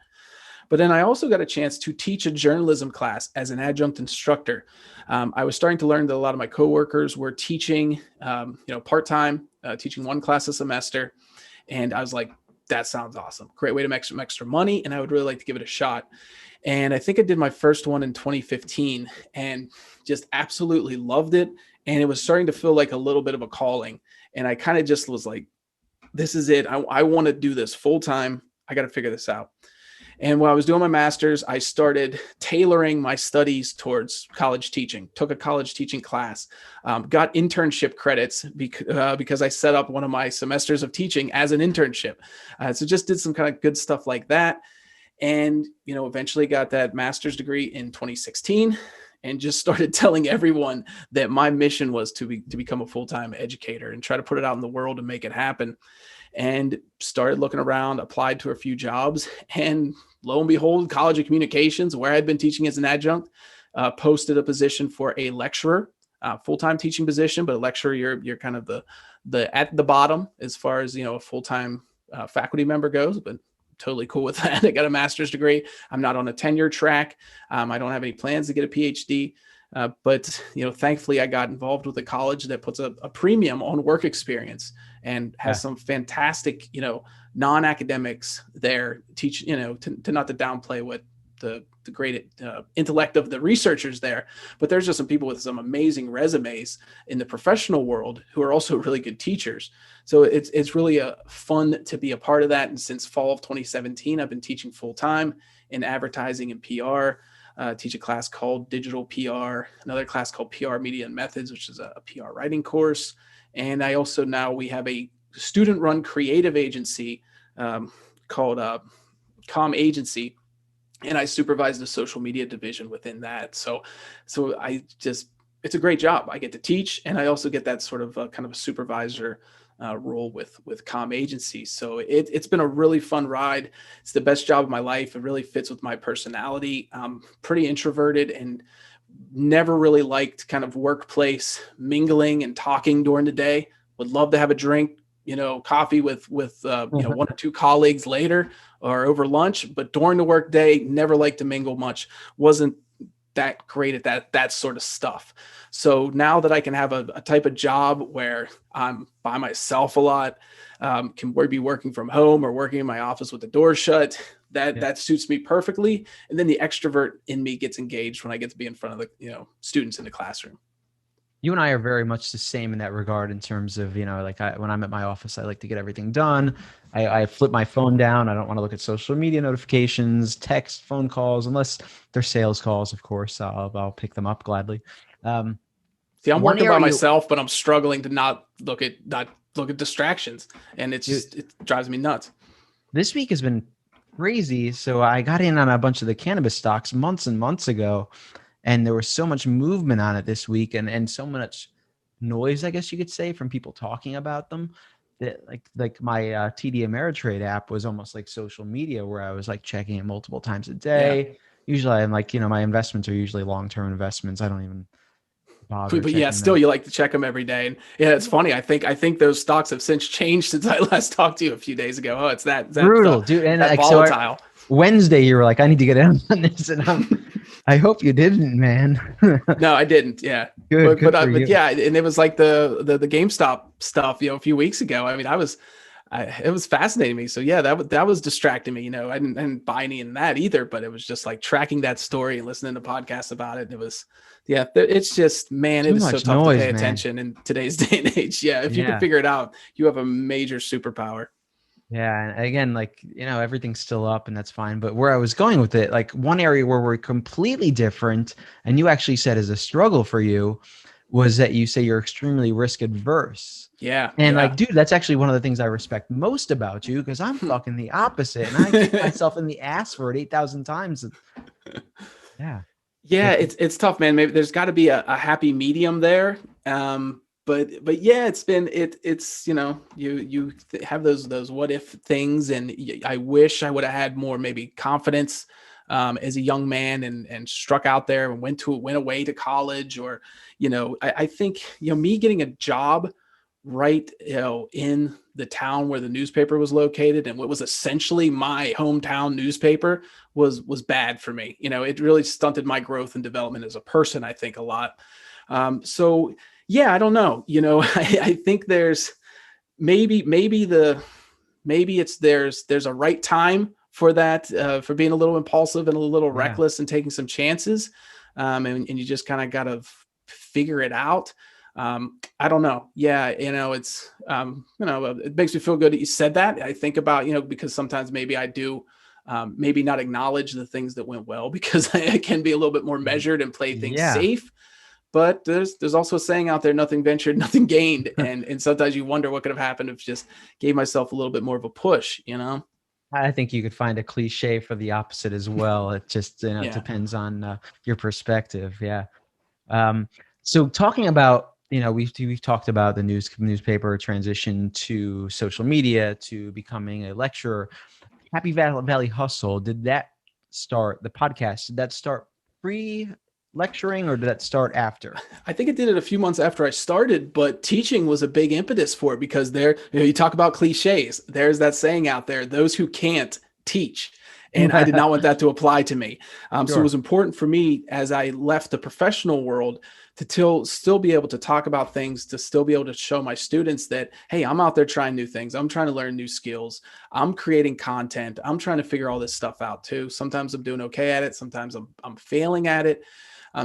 But then I also got a chance to teach a journalism class as an adjunct instructor. I was starting to learn that a lot of my coworkers were teaching, part-time, teaching one class a semester. And I was like, that sounds awesome. Great way to make some extra money. And I would really like to give it a shot. And I think I did my first one in 2015 and just absolutely loved it. And it was starting to feel like a little bit of a calling. And I kind of just was like, this is it. I want to do this full time. I got to figure this out. And when I was doing my master's, I started tailoring my studies towards college teaching, took a college teaching class, got internship credits because I set up one of my semesters of teaching as an internship. So just did some kind of good stuff like that. And, eventually got that master's degree in 2016 and just started telling everyone that my mission was to become a full-time educator and try to put it out in the world and make it happen. And started looking around, applied to a few jobs, and lo and behold, College of Communications, where I'd been teaching as an adjunct, posted a position for a lecturer, full-time teaching position, but a lecturer, you're kind of the at the bottom as far as, a full-time faculty member goes, but totally cool with that. I got a master's degree. I'm not on a tenure track. I don't have any plans to get a PhD. But thankfully I got involved with a college that puts a premium on work experience. and has some fantastic, non-academics there teach, to not to downplay what the great intellect of the researchers there, but there's just some people with some amazing resumes in the professional world who are also really good teachers. So it's really fun to be a part of that. And since fall of 2017, I've been teaching full time in advertising and PR. Teach a class called Digital PR, another class called PR Media and Methods, which is a PR writing course. And I also we have a student-run creative agency called Com Agency, and I supervise the social media division within that. So it's a great job. I get to teach, and I also get that sort of kind of a supervisor role with Com Agency. So it's been a really fun ride. It's the best job of my life. It really fits with my personality. I'm pretty introverted and never really liked kind of workplace mingling and talking during the day. Would love to have a drink, coffee with one or two colleagues later or over lunch, but during the work day, never liked to mingle much. Wasn't that great at that sort of stuff. So now that I can have a type of job where I'm by myself a lot, can be working from home or working in my office with the door shut, that suits me perfectly. And then the extrovert in me gets engaged when I get to be in front of the students in the classroom. You and I are very much the same in that regard in terms of, when I'm at my office, I like to get everything done. I flip my phone down. I don't want to look at social media notifications, text, phone calls, unless they're sales calls, of course. I'll pick them up gladly. See, I'm working by myself, but I'm struggling to not look at distractions. And it drives me nuts. This week has been crazy. So I got in on a bunch of the cannabis stocks months and months ago. And there was so much movement on it this week and so much noise, I guess you could say, from people talking about them. That like my TD Ameritrade app was almost like social media, where I was like checking it multiple times a day. Yeah. Usually I'm like, my investments are usually long-term investments. I don't even bother. But yeah, still you like to check them every day. And yeah, it's funny. I think those stocks have since changed since I last talked to you a few days ago. Oh, it's that brutal, dude. And that volatile. So Wednesday, you were like, I need to get in on this, and I hope you didn't, man. No, I didn't. Yeah, good. But yeah, and it was like the GameStop stuff, a few weeks ago. I mean, it was fascinating me. So yeah, that was distracting me. I didn't buy any in that either, but it was just like tracking that story and listening to podcasts about it. And it was, it's just, man, it was so tough to pay attention in today's day and age. Yeah, if you can figure it out, you have a major superpower. Yeah. And again, everything's still up and that's fine. But where I was going with it, like one area where we're completely different, and you actually said is a struggle for you, was that you say you're extremely risk adverse. Yeah. And dude, that's actually one of the things I respect most about you, because I'm fucking the opposite. And I kick myself in the ass for it 8,000 times. Yeah. Yeah. It's tough, man. Maybe there's got to be a happy medium there. But yeah, it's you have those what if things, and I wish I would have had more maybe confidence as a young man and struck out there and went away to college, or I think me getting a job right in the town where the newspaper was located and what was essentially my hometown newspaper was bad for me. It really stunted my growth and development as a person, I think, a lot. So yeah, I don't know. I think there's maybe there's a right time for that, for being a little impulsive and a little reckless and taking some chances. And you just kind of got to figure it out. I don't know. Yeah. It's, it makes me feel good that you said that. I think about, because sometimes maybe I do, maybe not acknowledge the things that went well, because I can be a little bit more measured and play things safe. But there's also a saying out there, nothing ventured, nothing gained. And sometimes you wonder what could have happened if just gave myself a little bit more of a push, I think you could find a cliche for the opposite as well. It just it depends on your perspective. Yeah. So talking about, we've talked about the newspaper transition to social media, to becoming a lecturer. Happy Valley Hustle, the podcast, did that start pre-lecturing, or did that start after? I think it did it a few months after I started, but teaching was a big impetus for it, because you talk about cliches. There's that saying out there, those who can't teach. And I did not want that to apply to me. So it was important for me, as I left the professional world, still be able to talk about things, to still be able to show my students that, hey, I'm out there trying new things. I'm trying to learn new skills. I'm creating content. I'm trying to figure all this stuff out too. Sometimes I'm doing okay at it. Sometimes I'm failing at it.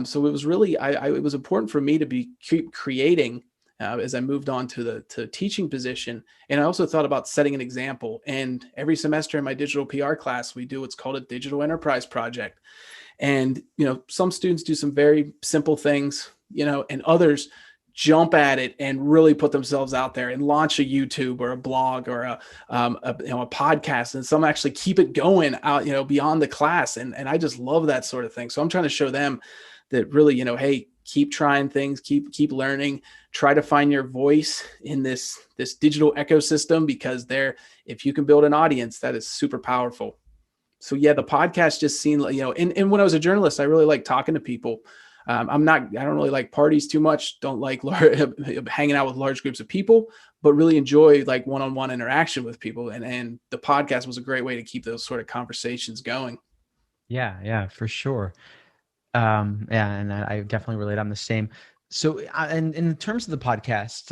So it was really, it was important for me to keep creating as I moved on to the teaching position. And I also thought about setting an example. And every semester in my digital PR class, we do what's called a digital enterprise project. And, some students do some very simple things, and others jump at it and really put themselves out there and launch a YouTube or a blog or a podcast. And some actually keep it going out, beyond the class. And I just love that sort of thing. So I'm trying to show them that really, hey, keep trying things, keep learning, try to find your voice in this digital ecosystem, because if you can build an audience, that is super powerful. So yeah, the podcast just seemed like, and when I was a journalist, I really like talking to people. I don't really like parties too much. Don't like hanging out with large groups of people, but really enjoy like one-on-one interaction with people. And the podcast was a great way to keep those sort of conversations going. Yeah, for sure. Yeah, and I definitely relate. I'm the same. So, and in terms of the podcast,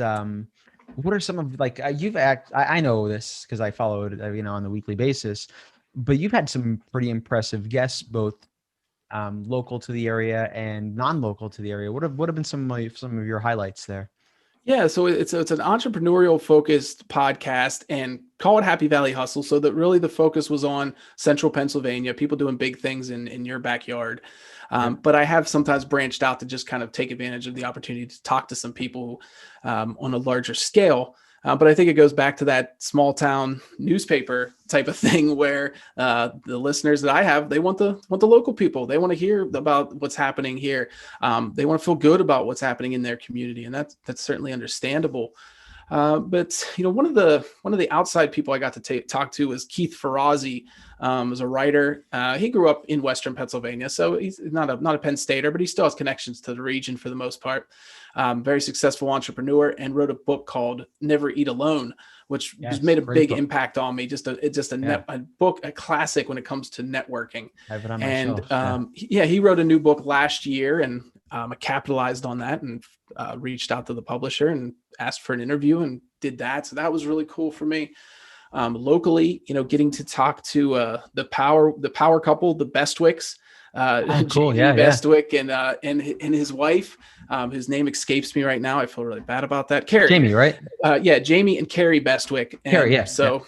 what are some of I know this because I follow it, on the weekly basis, but you've had some pretty impressive guests, both local to the area and non-local to the area. What have been some of your highlights there? Yeah, so it's an entrepreneurial focused podcast, and call it Happy Valley Hustle. So that really the focus was on central Pennsylvania, people doing big things in your backyard. But I have sometimes branched out to just kind of take advantage of the opportunity to talk to some people on a larger scale. But I think it goes back to that small town newspaper type of thing where the listeners that I have, they want the local people. They want to hear about what's happening here. They want to feel good about what's happening in their community, and that's certainly understandable. But one of the outside people I got to talk to was Keith Ferrazzi, as a writer. He grew up in Western Pennsylvania, so he's not a Penn Stater, but he still has connections to the region for the most part. Very successful entrepreneur, and wrote a book called Never Eat Alone, which has made a big impact on me. A book, a classic when it comes to networking. I have it on my shelf. He wrote a new book last year, and I capitalized on that and reached out to the publisher and asked for an interview and did that. So that was really cool for me. Locally, getting to talk to the power couple, the Bestwicks, cool. Jamie Bestwick and his wife, whose name escapes me right now. I feel really bad about that. Carrie. Jamie, right? Jamie and Carrie Bestwick. And Carrie, yeah. So,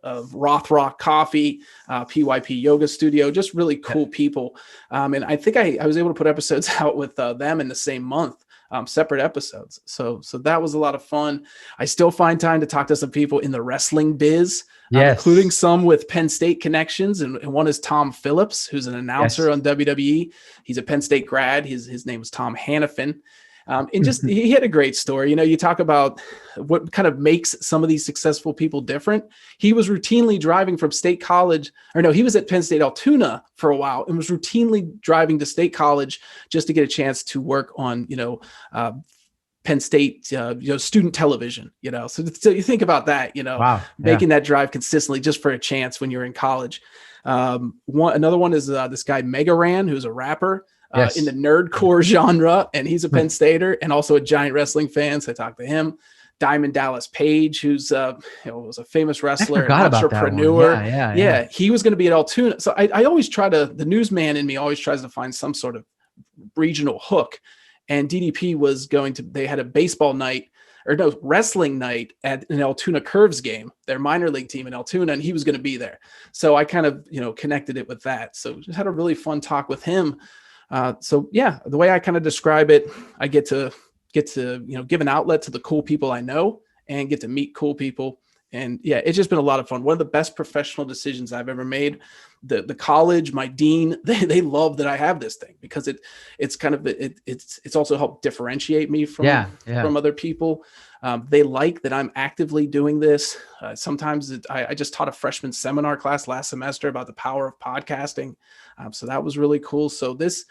Rothrock Coffee, PYP Yoga Studio, just really cool people. And I think I was able to put episodes out with them in the same month. Separate episodes. So that was a lot of fun. I still find time to talk to some people in the wrestling biz, including some with Penn State connections. And one is Tom Phillips, who's an announcer on WWE. He's a Penn State grad. His name is Tom Hannafin. And just, he had a great story. You talk about what kind of makes some of these successful people different. He was routinely driving from State College, he was at Penn State Altoona for a while and was routinely driving to State College just to get a chance to work on, Penn State, student television, so you think about that, making that drive consistently just for a chance when you're in college. Another one is this guy, Mega Ran, who's a rapper. In the nerdcore genre, and he's a Penn Stater and also a giant wrestling fan. So I talked to him. Diamond Dallas Page, who's was a famous wrestler, an entrepreneur. Yeah. He was going to be at Altoona. So I always the newsman in me always tries to find some sort of regional hook. And DDP was they had a baseball night wrestling night at an Altoona Curves game, their minor league team in Altoona, and he was going to be there. So I kind of, connected it with that. So just had a really fun talk with him. The way I kind of describe it, I get to give an outlet to the cool people I know and get to meet cool people. And yeah, it's just been a lot of fun. One of the best professional decisions I've ever made. The college, my dean, they love that I have this thing because it's also helped differentiate me from other people. They like that I'm actively doing this. Sometimes I just taught a freshman seminar class last semester about the power of podcasting. So that was really cool. So this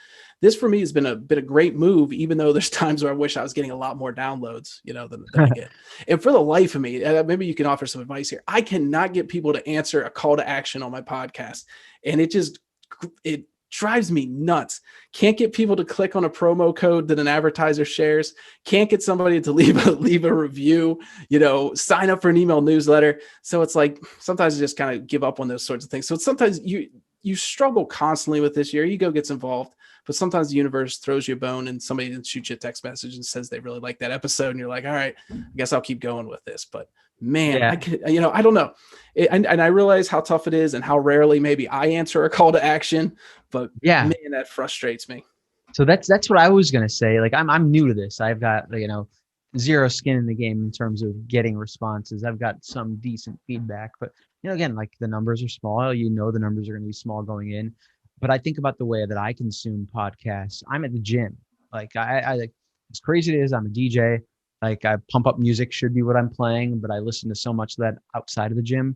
for me has been a great move, even though there's times where I wish I was getting a lot more downloads, than I get. And for the life of me, maybe you can offer some advice here. I cannot get people to answer a call to action on my podcast. And it drives me nuts. Can't get people to click on a promo code that an advertiser shares. Can't get somebody to leave a review, sign up for an email newsletter. So it's like sometimes you just kind of give up on those sorts of things. So it's sometimes you struggle constantly with this. Your ego gets involved, but sometimes the universe throws you a bone and somebody shoots you a text message and says they really like that episode, and you're like, all right, I guess I'll keep going with this. But man, Yeah. I could, I don't know. And I realize how tough it is and how rarely maybe I answer a call to action, but Yeah. man, that frustrates me. So that's what I was gonna say. Like I'm new to this. I've got zero skin in the game in terms of getting responses. I've got some decent feedback, but again, like the numbers are small. The numbers are gonna be small going in. But I think about the way that I consume podcasts. I'm at the gym. Like I like as crazy it is, I'm a DJ. Like I pump up music should be what I'm playing, but I listen to so much of that outside of the gym.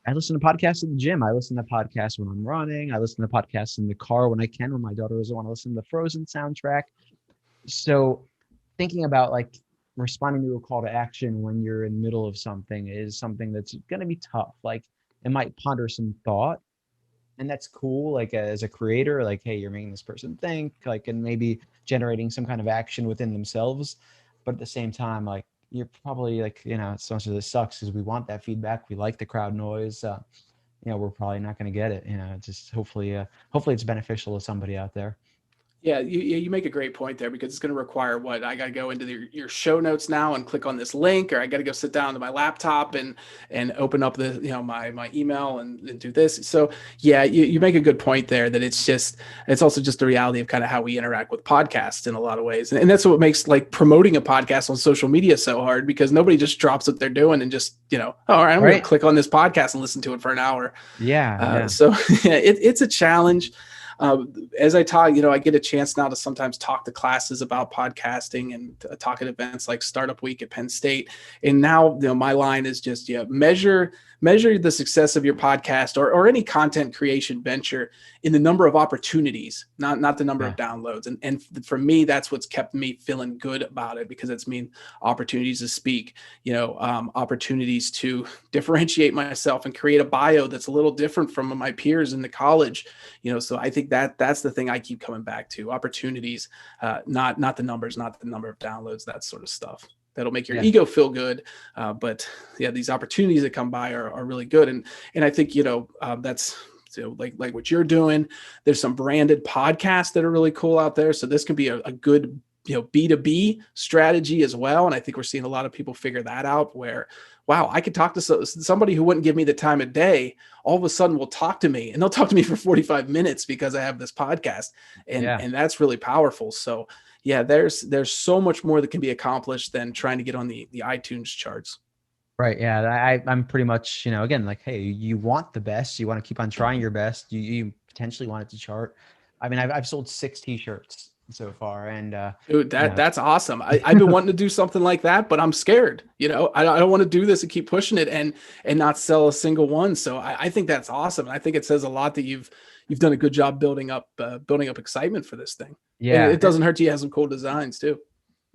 I listen to podcasts in the gym. I listen to podcasts when I'm running. I listen to podcasts in the car when I can, when my daughter doesn't want to listen to the Frozen soundtrack. So thinking about like responding to a call to action when you're in the middle of something is something that's going to be tough. Like it might ponder some thought, and that's cool. Like as a creator, like, hey, you're making this person think, like, and maybe generating some kind of action within themselves. But at the same time, like you're probably like, so much of this sucks because we want that feedback. We like the crowd noise. We're probably not going to get it. Just hopefully it's beneficial to somebody out there. Yeah, you make a great point there, because it's going to require what I got to go into your show notes now and click on this link, or I got to go sit down to my laptop and open up the my email and do this. So yeah, you make a good point there, that it's also just the reality of kind of how we interact with podcasts in a lot of ways, and that's what makes like promoting a podcast on social media so hard, because nobody just drops what they're doing and just oh, all right, I'm going to Right. click on this podcast and listen to it for an hour. Yeah. So it's a challenge. As I talk, I get a chance now to sometimes talk to classes about podcasting and talk at events like Startup Week at Penn State. And now, my line is just, measure the success of your podcast or any content creation venture in the number of opportunities, not the number of downloads. And for me, that's what's kept me feeling good about it, because it's mean opportunities to speak, opportunities to differentiate myself and create a bio that's a little different from my peers in the college. So I think that's the thing I keep coming back to: opportunities, not the numbers, not the number of downloads, that sort of stuff. That'll make your ego feel good. But yeah, these opportunities that come by are really good. And I think, that's like what you're doing. There's some branded podcasts that are really cool out there. So this can be a good, B2B strategy as well. And I think we're seeing a lot of people figure that out, where, wow, I could talk to somebody who wouldn't give me the time of day, all of a sudden will talk to me, and they'll talk to me for 45 minutes because I have this podcast. And that's really powerful. So yeah, there's so much more that can be accomplished than trying to get on the iTunes charts. Right. Yeah. I'm pretty much, again, like, hey, you want the best, you want to keep on trying your best. You potentially want it to chart. I mean, I've sold 6 t-shirts so far, and Dude, that's awesome. I've been wanting to do something like that, but I'm scared. I don't want to do this and keep pushing it and not sell a single one. So I think that's awesome. And I think it says a lot that you've done a good job building up excitement for this thing. Yeah. And it doesn't hurt to have some cool designs too.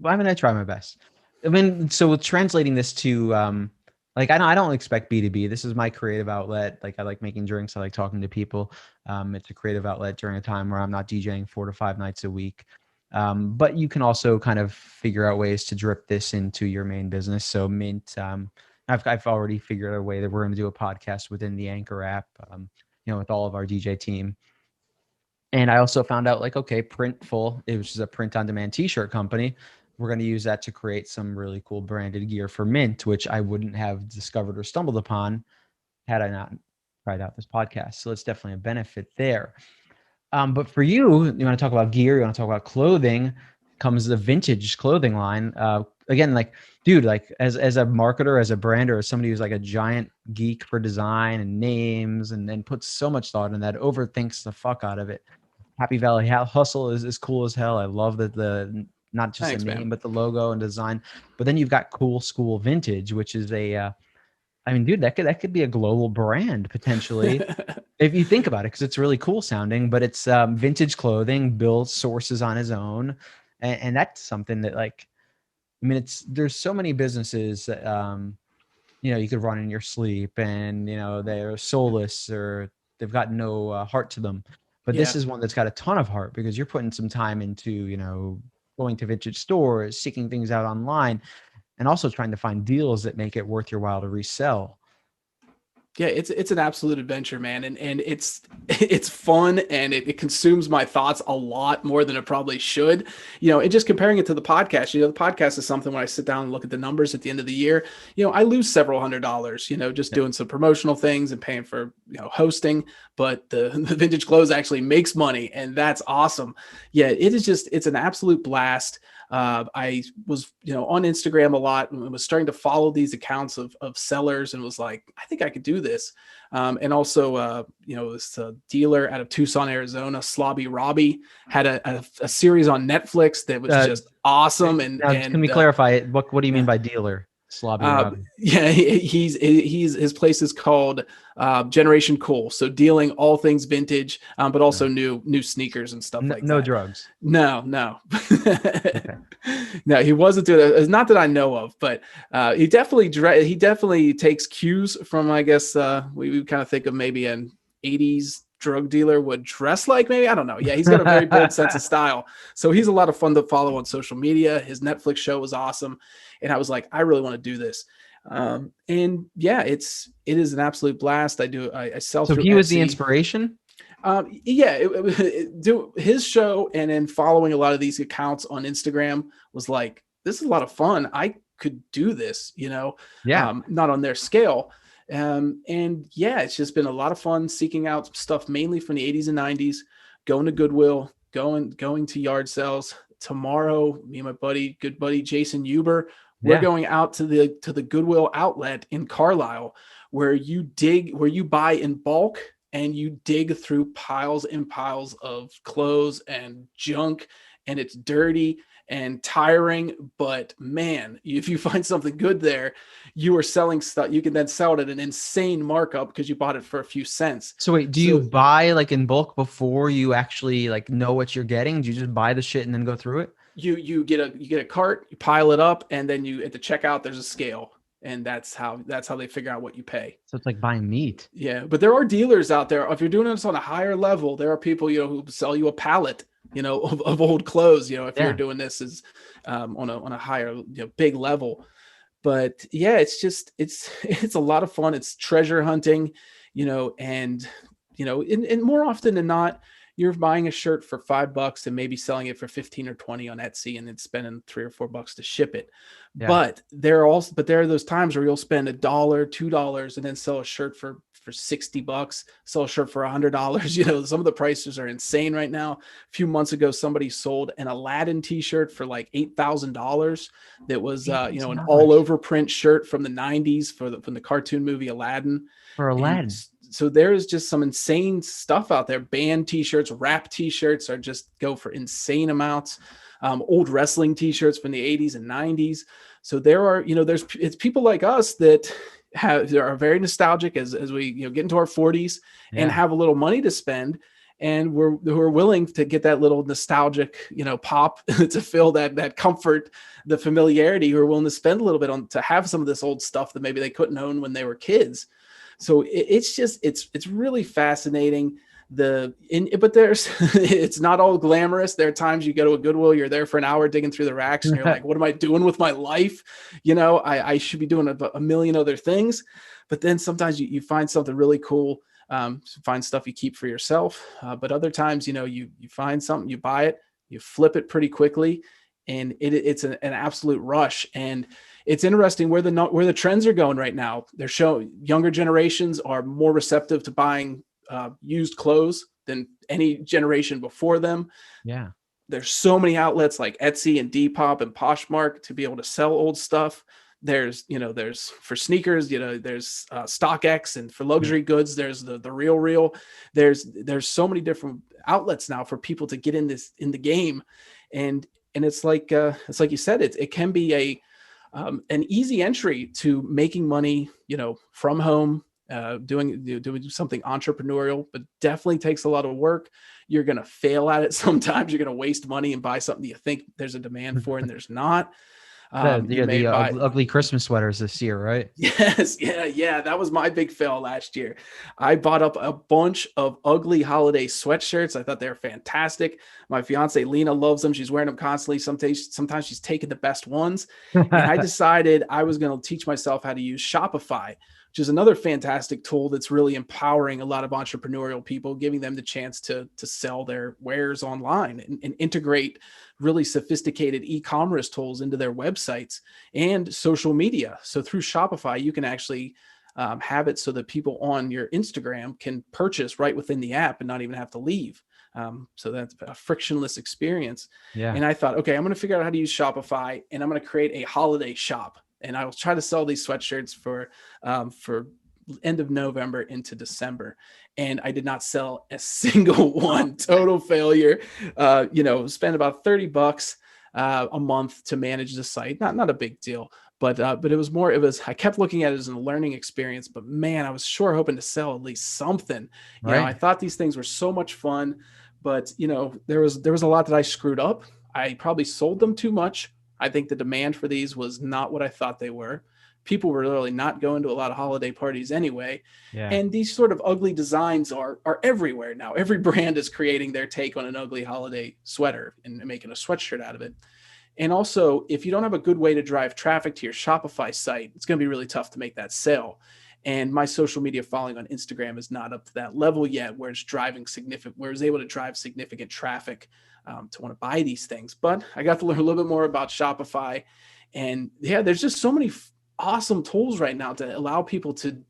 Well, I mean, I try my best. I mean, so translating this to like I don't expect B2B. This is my creative outlet. Like I like making drinks. I like talking to people. It's a creative outlet during a time where I'm not DJing 4 to 5 nights a week. But you can also kind of figure out ways to drip this into your main business. So Mint, I've already figured out a way that we're going to do a podcast within the Anchor app, with all of our DJ team. And I also found out, like, okay, Printful, which is a print-on-demand T-shirt company, we're going to use that to create some really cool branded gear for Mint, which I wouldn't have discovered or stumbled upon had I not tried out this podcast. So it's definitely a benefit there. But for you want to talk about gear, you want to talk about clothing, comes the vintage clothing line. Again, like, dude, like as a marketer, as a brander, as somebody who's like a giant geek for design and names and puts so much thought in that, overthinks the fuck out of it. Happy Valley Hustle is cool as hell. I love that the not just Thanks, the name, man. but the logo and design. But then you've got Cool School Vintage, which is I mean, dude, that could be a global brand potentially, if you think about it, because it's really cool sounding. But it's vintage clothing, builds sources on his own, and that's something that, like, I mean, there's so many businesses that you could run in your sleep, and they're soulless or they've got no heart to them. But this Yeah. is one that's got a ton of heart because you're putting some time into, going to vintage stores, seeking things out online, and also trying to find deals that make it worth your while to resell. Yeah, it's an absolute adventure, man, and it's fun, and it consumes my thoughts a lot more than it probably should. And just comparing it to the podcast, the podcast is something when I sit down and look at the numbers at the end of the year, I lose several $100s, just Yeah. doing some promotional things and paying for hosting, but the vintage clothes actually makes money, and that's awesome. Yeah, it's an absolute blast. I was, on Instagram a lot and was starting to follow these accounts of sellers and was like, I think I could do this. And also, this dealer out of Tucson, Arizona, Slobby Robbie, had a series on Netflix that was just awesome. Now, can we clarify it? What do you mean by dealer? Slobby Robbie. Yeah, his place is called Generation Cool. So dealing all things vintage, but also new sneakers and stuff like that. No drugs. No. Okay. No, he wasn't doing it. It's not that I know of, but he definitely takes cues from, I guess, we kind of think of maybe an 80s drug dealer would dress like, maybe. I don't know. Yeah, he's got a very bold sense of style. So he's a lot of fun to follow on social media. His Netflix show was awesome. And I was like, I really want to do this. And yeah, it is an absolute blast. I sell. So through he was Etsy. the inspiration? Yeah, do his show and then following a lot of these accounts on Instagram was like, this is a lot of fun. I could do this, Yeah. not on their scale. And yeah, it's just been a lot of fun seeking out stuff mainly from the 80s and 90s, going to Goodwill, going to yard sales. Tomorrow, me and my good buddy Jason Huber, we're going out to the Goodwill outlet in Carlisle, where you buy in bulk and you dig through piles and piles of clothes and junk, and it's dirty and tiring. But man, if you find something good there, you are selling stuff. You can then sell it at an insane markup because you bought it for a few cents. So wait, do you buy like in bulk before you actually like know what you're getting? Do you just buy the shit and then go through it? You get a cart, you pile it up, and then you at the checkout there's a scale, and that's how they figure out what you pay. So it's like buying meat. Yeah, but there are dealers out there. If you're doing this on a higher level, there are people who sell you a pallet of old clothes. If you're doing this as on a higher big level. But yeah, it's a lot of fun. It's treasure hunting, and more often than not, you're buying a shirt for $5 and maybe selling it for 15 or 20 on Etsy and then spending $3 or $4 to ship it. Yeah. But there are those times where you'll spend $1, $2 and then sell a shirt for $60, sell a shirt for $100. Some of the prices are insane right now. A few months ago, somebody sold an Aladdin t-shirt for like $8,000. That was, an all over print shirt from the 90s from the cartoon movie Aladdin. For Aladdin. So there's just some insane stuff out there. Band t-shirts, rap t-shirts are just go for insane amounts. Old wrestling t-shirts from the 80s and 90s. So there are, it's people like us that are very nostalgic as we get into our 40s and have a little money to spend, and we're willing to get that little nostalgic pop to fill that comfort, the familiarity. We're willing to spend a little bit to have some of this old stuff that maybe they couldn't own when they were kids. So it's really fascinating. But it's not all glamorous. There are times you go to a Goodwill, you're there for an hour digging through the racks and you're like, what am I doing with my life? I should be doing a million other things. But then sometimes you find something really cool, find stuff you keep for yourself. But other times, you find something, you buy it, you flip it pretty quickly, and it's an absolute rush. And it's interesting where the trends are going right now. They're showing younger generations are more receptive to buying used clothes than any generation before them. Yeah. There's so many outlets like Etsy and Depop and Poshmark to be able to sell old stuff. There's for sneakers, there's StockX, and for luxury goods, there's the Real. There's so many different outlets now for people to get in the game. And it's like you said, it can be an easy entry to making money, from home, doing something entrepreneurial, but definitely takes a lot of work. You're going to fail at it sometimes. You're going to waste money and buy something you think there's a demand for and there's not. The You may the buy. ugly Christmas sweaters this year, right? Yes, yeah. That was my big fail last year. I bought up a bunch of ugly holiday sweatshirts. I thought they were fantastic. My fiance Lena loves them. She's wearing them constantly. Sometimes she's taking the best ones. And I decided I was going to teach myself how to use Shopify, which is another fantastic tool that's really empowering a lot of entrepreneurial people, giving them the chance to sell their wares online and integrate really sophisticated e-commerce tools into their websites and social media. So through Shopify, you can actually have it so that people on your Instagram can purchase right within the app and not even have to leave. So that's a frictionless experience. Yeah. And I thought, okay, I'm going to figure out how to use Shopify, and I'm going to create a holiday shop. And I will try to sell these sweatshirts for end of November into December. And I did not sell a single one. Total failure. Spend about $30 a month to manage the site. Not a big deal, but I kept looking at it as a learning experience, but man, I was sure hoping to sell at least something. Right. I thought these things were so much fun, but there was a lot that I screwed up. I probably sold them too much. I think the demand for these was not what I thought they were. People were really not going to a lot of holiday parties anyway. Yeah. And these sort of ugly designs are everywhere now. Every brand is creating their take on an ugly holiday sweater and making a sweatshirt out of it. And also, if you don't have a good way to drive traffic to your Shopify site, it's going to be really tough to make that sale. And my social media following on Instagram is not up to that level yet, where it's able to drive significant traffic to want to buy these things. But I got to learn a little bit more about Shopify. And yeah, there's just so many awesome tools right now to allow people to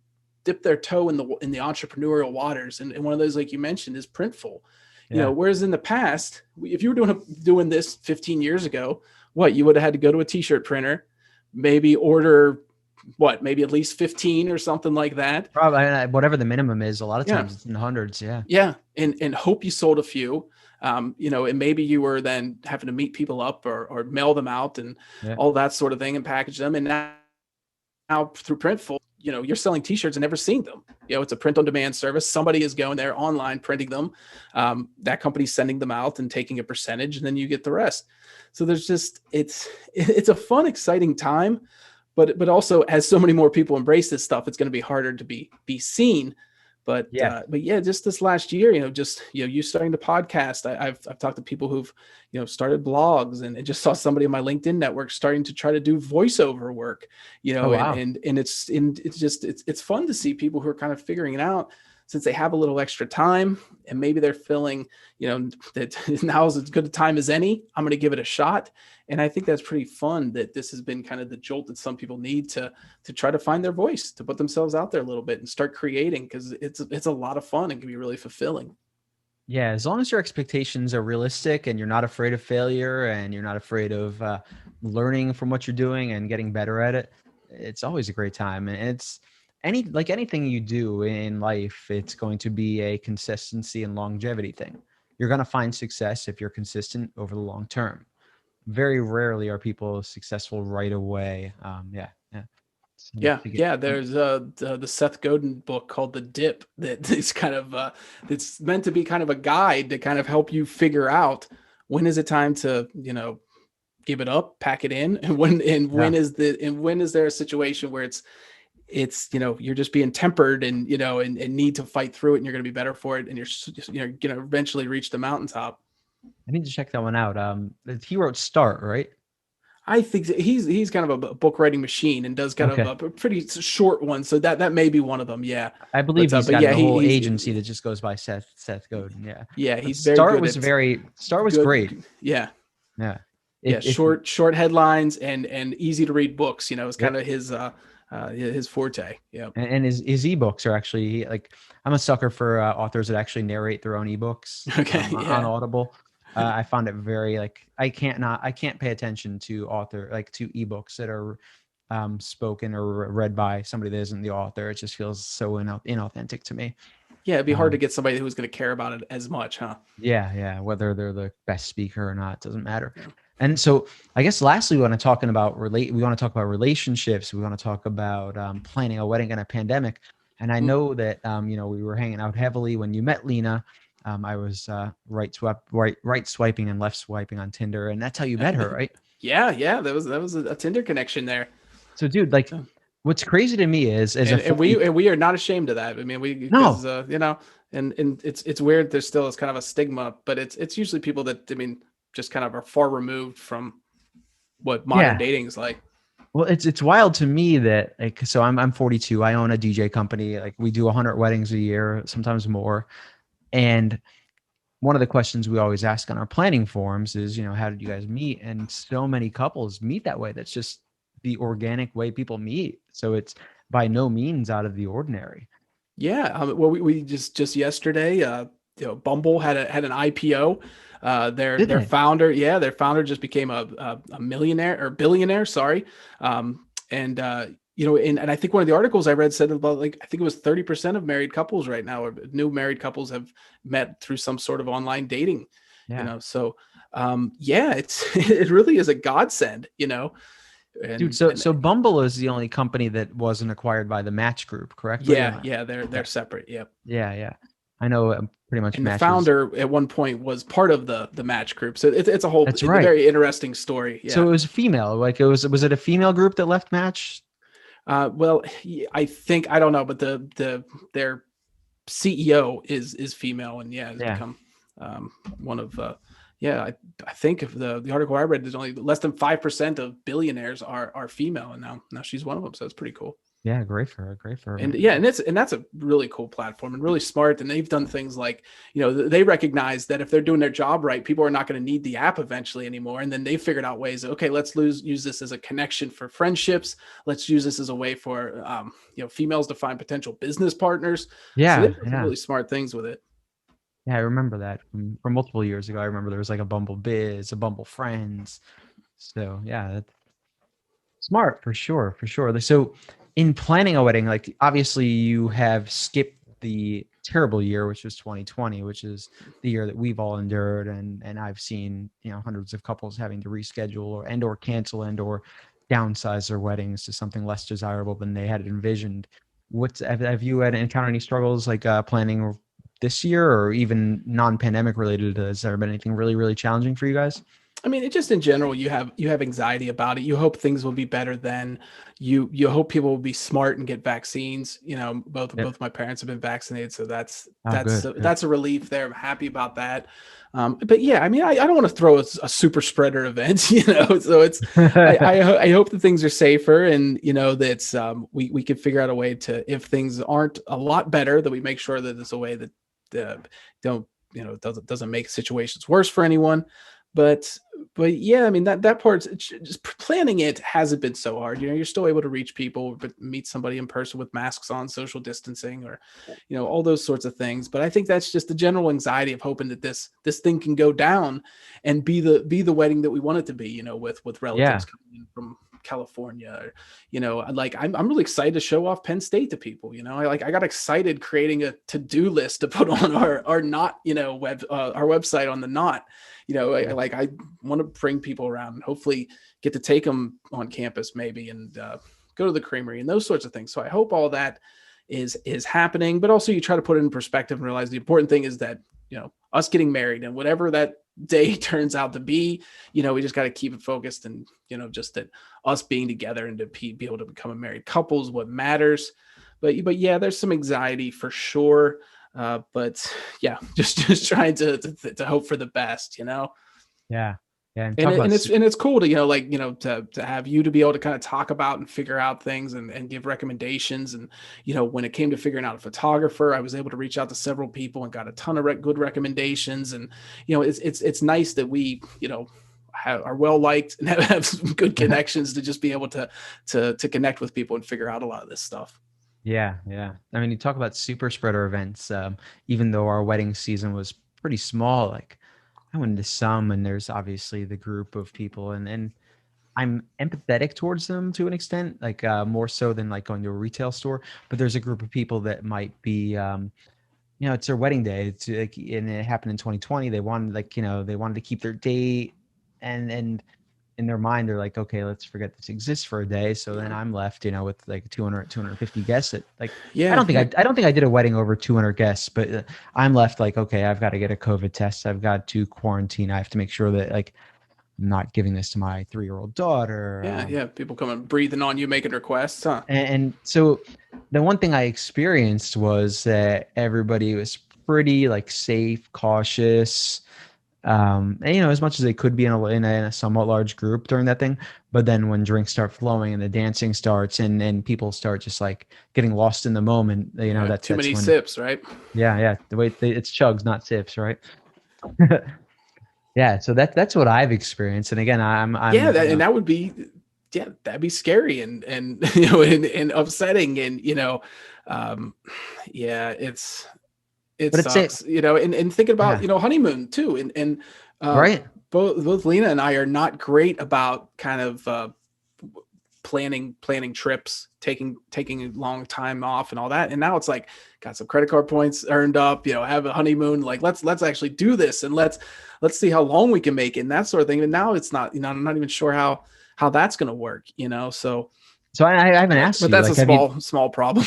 dip their toe in the entrepreneurial waters. And one of those, like you mentioned, is Printful. Yeah. Whereas in the past, if you were doing this 15 years ago, you would have had to go to a t-shirt printer, maybe order maybe at least 15 or something like that. Probably whatever the minimum is. A lot of times it's in the hundreds. Yeah. Yeah. And hope you sold a few, and maybe you were then having to meet people up or mail them out and all that sort of thing and package them. And now through Printful, you're selling t-shirts and never seeing them. It's a print on demand service. Somebody is going there online, printing them. That company's sending them out and taking a percentage, and then you get the rest. So there's it's a fun, exciting time, but also as so many more people embrace this stuff, it's going to be harder to be seen. But just this last year, you starting to podcast. I've talked to people who've, started blogs and just saw somebody in my LinkedIn network starting to try to do voiceover work, wow. and it's fun to see people who are kind of figuring it out since they have a little extra time and maybe they're feeling, that now is as good a time as any. I'm going to give it a shot. And I think that's pretty fun that this has been kind of the jolt that some people need to try to find their voice, to put themselves out there a little bit and start creating, because it's a lot of fun and can be really fulfilling. Yeah. As long as your expectations are realistic and you're not afraid of failure and you're not afraid of learning from what you're doing and getting better at it, it's always a great time. And it's anything you do in life, it's going to be a consistency and longevity thing. You're going to find success if you're consistent over the long term. Very rarely are people successful right away. There's the Seth Godin book called The Dip that is kind of it's meant to be kind of a guide to kind of help you figure out when is it time to give it up, pack it in, and when is there a situation where it's you're just being tempered and and need to fight through it, and you're going to be better for it, and you're going to eventually reach the mountaintop. I need to check that one out. He wrote Start, right? I think he's kind of a book writing machine and does kind of a pretty short one. So that may be one of them. Yeah. I believe he's got a whole agency that just goes by Seth Godin. Yeah. Yeah. He's Start very good. Start was great. Yeah. Yeah. Short headlines and easy to read books, it's kind of his forte. Yeah. And his ebooks are actually I'm a sucker for authors that actually narrate their own ebooks on Audible. I found it very I can't pay attention to to ebooks that are spoken or read by somebody that isn't the author. It just feels so inauthentic to me. Yeah, it'd be hard to get somebody who's going to care about it as much, huh? Yeah. Whether they're the best speaker or not, doesn't matter. Yeah. And so I guess lastly, we want to talk about relationships. We want to talk about planning a wedding in a pandemic. And I know that, we were hanging out heavily when you met Lena. I was right swiping and left swiping on Tinder, and that's how you met her, right? Yeah, that was a Tinder connection there. So, dude, like, So, what's crazy to me is as a and 40, we are not ashamed of that. I mean, we because no, and it's weird. There's still is kind of a stigma, but it's usually people that, I mean, just kind of are far removed from what modern yeah. dating is like. Well, it's wild to me that, like, so I'm 42. I own a DJ company. Like, we do 100 weddings a year, sometimes more. And one of the questions we always ask on our planning forums is, how did you guys meet? And so many couples meet that way. That's just the organic way people meet. So it's by no means out of the ordinary. Yeah, well, we just yesterday, Bumble had an IPO. Did Their they? founder, yeah, their founder just became a millionaire or billionaire, sorry. And and I think one of the articles I read said about, like, I think it was 30% of married couples right now, or new married couples, have met through some sort of online dating. Yeah. So yeah, it really is a godsend, Dude, and so Bumble is the only company that wasn't acquired by the Match Group, correct? yeah, they're Okay. separate. Yep. Yeah, yeah. I know pretty much And the matches. founder at one point was part of the Match Group. So it's a whole, That's it's a right. very interesting story. So Yeah. it was a female. Like, was it a female group that left Match? Well, I think, I don't know, but their CEO is female, and yeah, has Yeah. become one of yeah. I think if the article I read, there's only less than 5% of billionaires are female, and now she's one of them. So it's pretty cool. Yeah, great for her. Great for her, And man. yeah, and that's a really cool platform and really smart. And they've done things like, they recognize that if they're doing their job right, people are not going to need the app eventually anymore. And then they figured out ways that, okay, let's use this as a connection for friendships. Let's use this as a way for females to find potential business partners. So Yeah, they've done some yeah. really smart things with it. Yeah, I remember that from multiple years ago. I remember there was like a Bumble Biz, a Bumble Friends. So yeah, that's smart for sure, for sure. So in planning a wedding, like, obviously you have skipped the terrible year, which was 2020, which is the year that we've all endured, and I've seen, hundreds of couples having to reschedule or cancel or downsize their weddings to something less desirable than they had envisioned. Have you had encountered any struggles like planning this year, or even non-pandemic related? Has there been anything really, really challenging for you guys? I mean, it just, in general, you have anxiety about it. You hope things will be better then. You hope people will be smart and get vaccines. Both Yep. both my parents have been vaccinated, so that's Oh, that's good, good. that's a relief there. I'm happy about that. But yeah, I mean, I don't want to throw a super spreader event, So it's, I hope that things are safer, and that we can figure out a way to, if things aren't a lot better, that we make sure that there's a way that don't doesn't make situations worse for anyone. But yeah, I mean, that part's, just planning it hasn't been so hard. You're still able to reach people, but meet somebody in person with masks on, social distancing, or all those sorts of things. But I think that's just the general anxiety of hoping that this thing can go down and be the wedding that we want it to be. With Yeah. relatives coming in from California, or, like, I'm really excited to show off Penn State to people. I got excited creating a to-do list to put on our not our website on the Knot. I want to bring people around and hopefully get to take them on campus, maybe, and go to the creamery and those sorts of things. So I hope all that is happening, but also you try to put it in perspective and realize the important thing is that, us getting married, and whatever that day turns out to be, we just got to keep it focused, and, just that us being together and to be able to become a married couple is what matters. But yeah, there's some anxiety for sure. But yeah, just trying to hope for the best. Yeah. Yeah. And And talk it, about, and it's cool to, to have you to be able to kind of talk about and figure out things, and give recommendations. And when it came to figuring out a photographer, I was able to reach out to several people and got a ton of good recommendations. And it's nice that we are well liked and have some good connections to just be able to connect with people and figure out a lot of this stuff. yeah. Yeah. I mean, you talk about super spreader events. Even though our wedding season was pretty small, like, I went into some, and there's obviously the group of people, and I'm empathetic towards them to an extent, like, more so than like going to a retail store. But there's a group of people that might be, it's their wedding day. It's like, and it happened in 2020. They wanted, like, they wanted to keep their date, and in their mind, they're like, okay, let's forget this exists for a day. So then I'm left, with like 250 guests. That, like, I Yeah, don't think yeah. I don't think I did a wedding over 200 guests, but I'm left like, okay, I've got to get a COVID test. I've got to quarantine. I have to make sure that, like, I'm not giving this to my 3-year-old daughter. Yeah, yeah. People coming breathing on you, making requests, huh? And so the one thing I experienced was that everybody was pretty like safe, cautious, and as much as they could be in a somewhat large group during that thing. But then when drinks start flowing and the dancing starts and people start just like getting lost in the moment, Yeah, too that's many when, sips, right? yeah, the way it's chugs, not sips, right? Yeah, so that's what I've experienced. And again, Yeah, I'm and that would be, yeah, that'd be scary and and upsetting and um, yeah, it but it's it, sucks, and thinking about yeah, honeymoon too, and uh, right. both Lena and I are not great about kind of planning trips, taking a long time off and all that. And now it's like got some credit card points earned up, have a honeymoon. Like let's actually do this and let's see how long we can make it and that sort of thing. And now it's not, I'm not even sure how that's going to work, So, So I haven't asked but you, that's a like, small problem.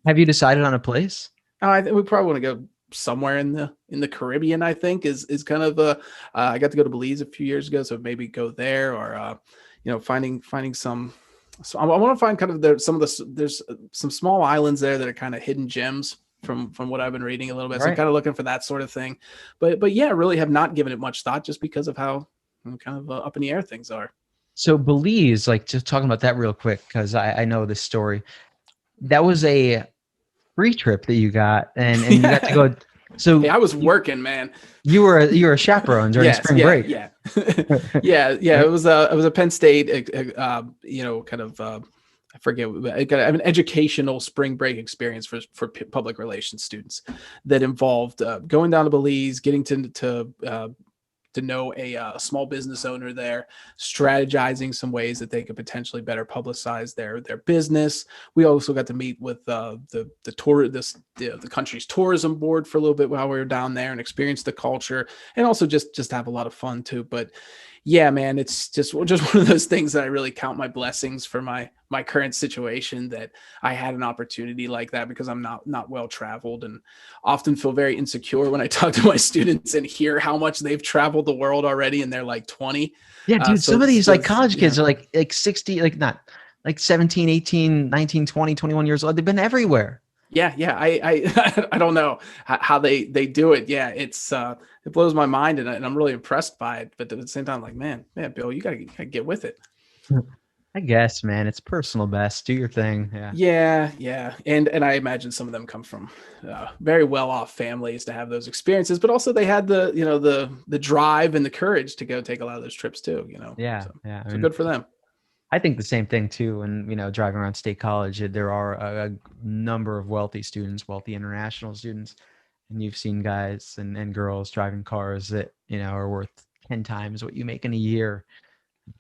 have you decided on a place? I think we probably want to go somewhere in the Caribbean. I think is kind of I got to go to Belize a few years ago, so maybe go there or finding some. So I want to find kind of there's some small islands there that are kind of hidden gems from what I've been reading a little bit. So I'm Right. kind of looking for that sort of thing, but yeah, really have not given it much thought just because of how kind of up in the air things are. So Belize, like just talking about that real quick, because I know this story. That was a free trip that you got, and you got to Yeah. go. Hey, So I was working, man. you were a chaperone during Yes, spring yeah, break. yeah, yeah. Right? It was a Penn State, kind of. I forget. I got an educational spring break experience for public relations students that involved going down to Belize, getting to know a small business owner there, strategizing some ways that they could potentially better publicize their business. We also got to meet with the country's tourism board for a little bit while we were down there and experience the culture, and also just have a lot of fun too. But yeah, man, it's just one of those things that I really count my blessings for my current situation, that I had an opportunity like that, because I'm not well traveled and often feel very insecure when I talk to my students and hear how much they've traveled the world already and they're like 20. Yeah, dude. Some So of these like college yeah. kids are like 60, like not like 17, 18, 19, 20, 21 years old. They've been everywhere. Yeah. I don't know how they do it. Yeah, it blows my mind, and I'm really impressed by it. But at the same time, like, man, Bill, you gotta get with it. I guess, man. It's personal best. Do your thing. Yeah. Yeah, and I imagine some of them come from very well off families to have those experiences, but also they had the drive and the courage to go take a lot of those trips too. Yeah. So Yeah. I so mean, good for them. I think the same thing too. And driving around State College, there are a number of wealthy students, wealthy international students, and you've seen guys and girls driving cars that are worth 10 times what you make in a year.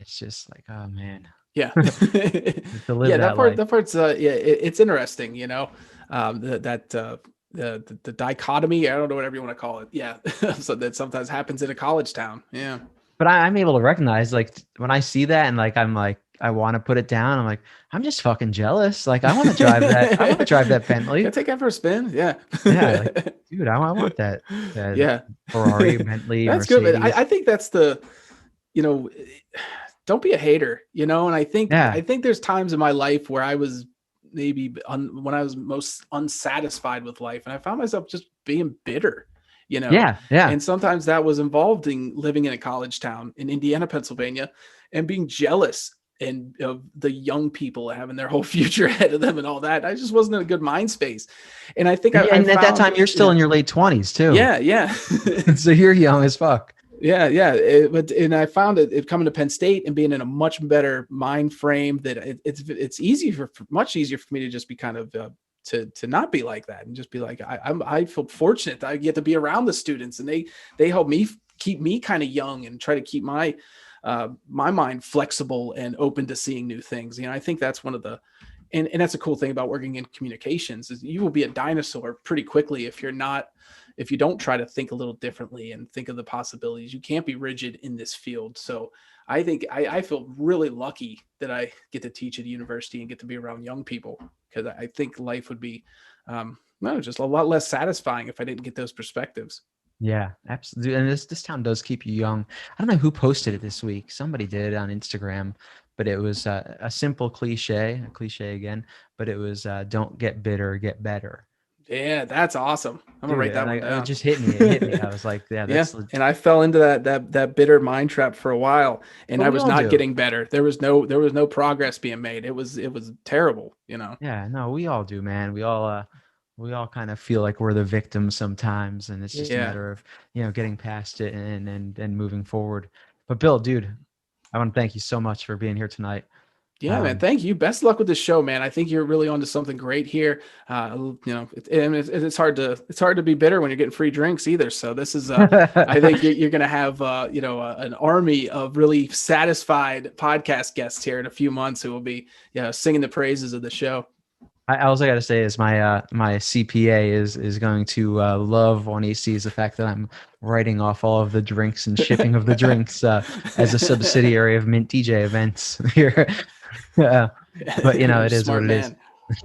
It's just like, oh man, Yeah, to live yeah. that life. That part's yeah. It's interesting, the dichotomy. I don't know, whatever you want to call it. Yeah, so that sometimes happens in a college town. Yeah. But I'm able to recognize, like, when I see that and like I'm like I want to put it down. I'm like, I'm just fucking jealous. Like I want to drive that. I want to drive that Can I Bentley. take that for a spin? Yeah. Yeah, like, dude, I want that Yeah. Ferrari, Bentley, That's good, man. I Mercedes. think that's you know, don't be a hater, and I Yeah, think there's times in my life where I was maybe when I was most unsatisfied with life, and I found myself just being bitter, yeah, yeah. and sometimes that was involved in living in a college town in Indiana, Pennsylvania, and being jealous and of the young people having their whole future ahead of them and all that. I just wasn't in a good mind space. And I think I And at that found, time, you're still in your late 20s too, yeah. so you're young as fuck. Yeah. And I found it coming to Penn State and being in a much better mind frame, that it's much easier for me to just be kind of to not be like that and just be like, I feel fortunate that I get to be around the students, and they help me keep me kind of young and try to keep my mind flexible and open to seeing new things. I think that's one of the and that's a cool thing about working in communications, is you will be a dinosaur pretty quickly if you don't try to think a little differently and think of the possibilities. You can't be rigid in this field. So I think I feel really lucky that I get to teach at a university and get to be around young people, because I think life would be just a lot less satisfying if I didn't get those perspectives. Yeah, absolutely. And this town does keep you young. I don't know who posted it this week. Somebody did it on Instagram, but it was a simple cliche, a cliche again, but it was don't get bitter, get better. Yeah, that's awesome. I'm gonna Dude, write that and one it down. just hit me. It hit me. I was like, yeah, Yeah, that's and I fell into that bitter mind trap for a while, and but I we was all not do. getting better. There was no progress being made. It was terrible, you know. Yeah, no, we all do, man. We all kind of feel like we're the victim sometimes, and it's just a Yeah. matter of, getting past it and moving forward. But Bill, dude, I want to thank you so much for being here tonight. Yeah, man. Um, Thank you. Best of luck with the show, man. I think you're really onto something great here. And it's hard to be bitter when you're getting free drinks either. So this is, I think you're going to have, an army of really satisfied podcast guests here in a few months who will be, singing the praises of the show. I also got to say is my CPA is going to love when he sees the fact that I'm writing off all of the drinks and shipping of the drinks as a subsidiary of Mint DJ events here. But You're a it is what smart it is.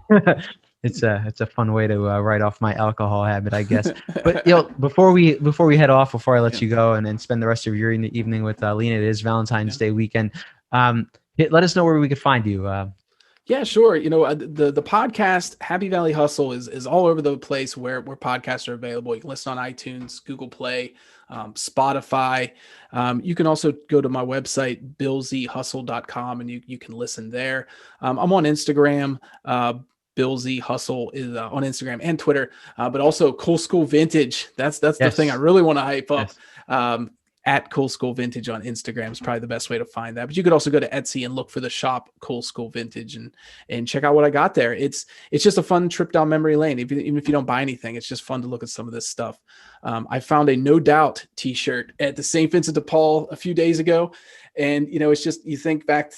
man. It's a fun way to write off my alcohol habit, I guess. But before we head off, before I let Yeah. you go and spend the rest of your evening with Lena, it is Valentine's Yeah. Day weekend. Let us know where we could find you. Yeah, sure. The podcast Happy Valley Hustle is all over the place where podcasts are available. You can listen on iTunes, Google Play, Spotify. You can also go to my website, billzhustle.com, and you can listen there. I'm on Instagram. Bill Z Hustle is on Instagram and Twitter, but also Cool School Vintage. That's the thing I Yes, really want to hype up. yes. At Cool School Vintage on Instagram is probably the best way to find that. But you could also go to Etsy and look for the shop Cool School Vintage and check out what I got there. It's just a fun trip down memory lane. Even if you don't buy anything, it's just fun to look at some of this stuff. I found a No Doubt T-shirt at the St. Vincent de Paul a few days ago, and it's just, you think back,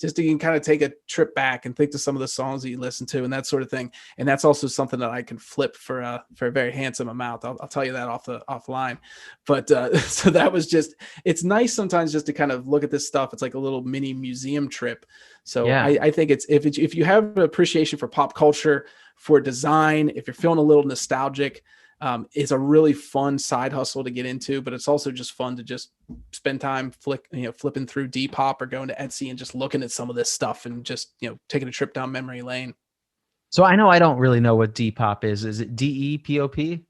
just you can kind of take a trip back and think to some of the songs that you listen to and that sort of thing. And that's also something that I can flip for a very handsome amount. I'll tell you that offline. But so that was just, it's nice sometimes just to kind of look at this stuff. It's like a little mini museum trip. So Yeah. I think if you have an appreciation for pop culture, for design, if you're feeling a little nostalgic, it's a really fun side hustle to get into, but it's also just fun to just spend time flipping through Depop or going to Etsy and just looking at some of this stuff and just, taking a trip down memory lane. So I know I don't really know what Depop is. Is it DEPOP?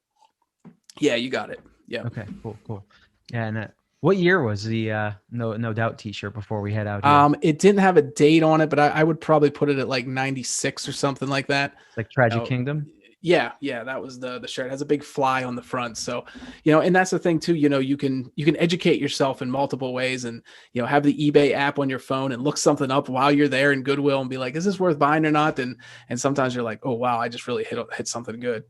Yeah, you got it. Yeah. Okay, cool. Yeah, and what year was the No Doubt T-shirt before we head out here? It didn't have a date on it, but I would probably put it at like 96 or something like that. It's like Tragic Oh, Kingdom. yeah, that was the shirt. It has a big fly on the front. So, and that's the thing too, you can educate yourself in multiple ways and, have the eBay app on your phone and look something up while you're there in Goodwill and be like, is this worth buying or not? And sometimes you're like, oh, wow, I just really hit something good.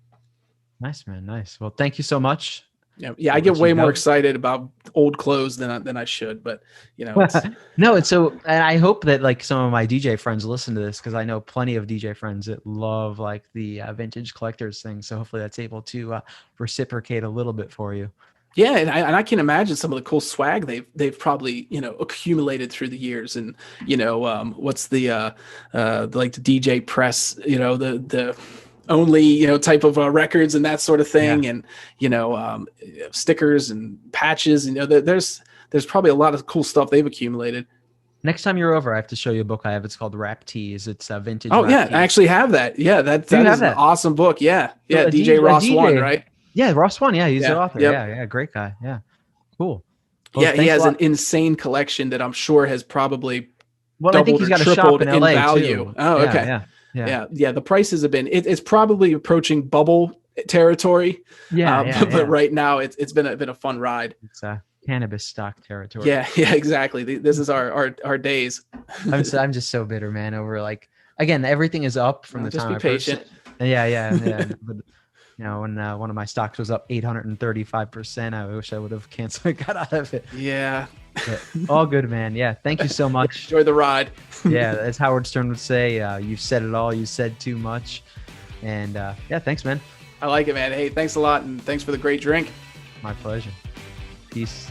Nice, man. Nice. Well, thank you so much. Yeah. I get way more excited about old clothes than I should, but it's No, and I hope that like some of my DJ friends listen to this, because I know plenty of DJ friends that love like the vintage collectors thing. So hopefully that's able to reciprocate a little bit for you. yeah, and I can imagine some of the cool swag they've probably accumulated through the years, and what's the like the DJ press, the only type of records and that sort of thing, Yeah. and stickers and patches. There's probably a lot of cool stuff they've accumulated. Next time you're over, I have to show you a book I have. It's called Rap Tees. It's a vintage. Oh rap yeah, tees. I actually have that. Yeah, that you is have an that? awesome book. Yeah, So a DJ DJ Ross One, right? Yeah, Ross One. Yeah, he's the Yeah, author. yep. Yeah, great guy. Yeah, cool. Well, Yeah, he thanks a has an lot. insane collection that I'm sure has probably Well, I think doubled he's or got a shop tripled in in LA value. too. Oh, okay. Yeah. The prices have been, it's probably approaching bubble territory. But right now it's been a fun ride. It's cannabis stock territory. Yeah, exactly. This is our days. I'm just so bitter, man. Over like, again, everything is up from the Just time be I first. patient. Yeah. But when one of my stocks was up 835%, I wish I would have canceled. Got out of it. Yeah. But all good, man. Yeah, thank you so much. Enjoy the ride. Yeah, as Howard Stern would say, you've said it all. You said too much. And yeah, thanks, man. I like it, man. Hey, thanks a lot, and thanks for the great drink. My pleasure. Peace.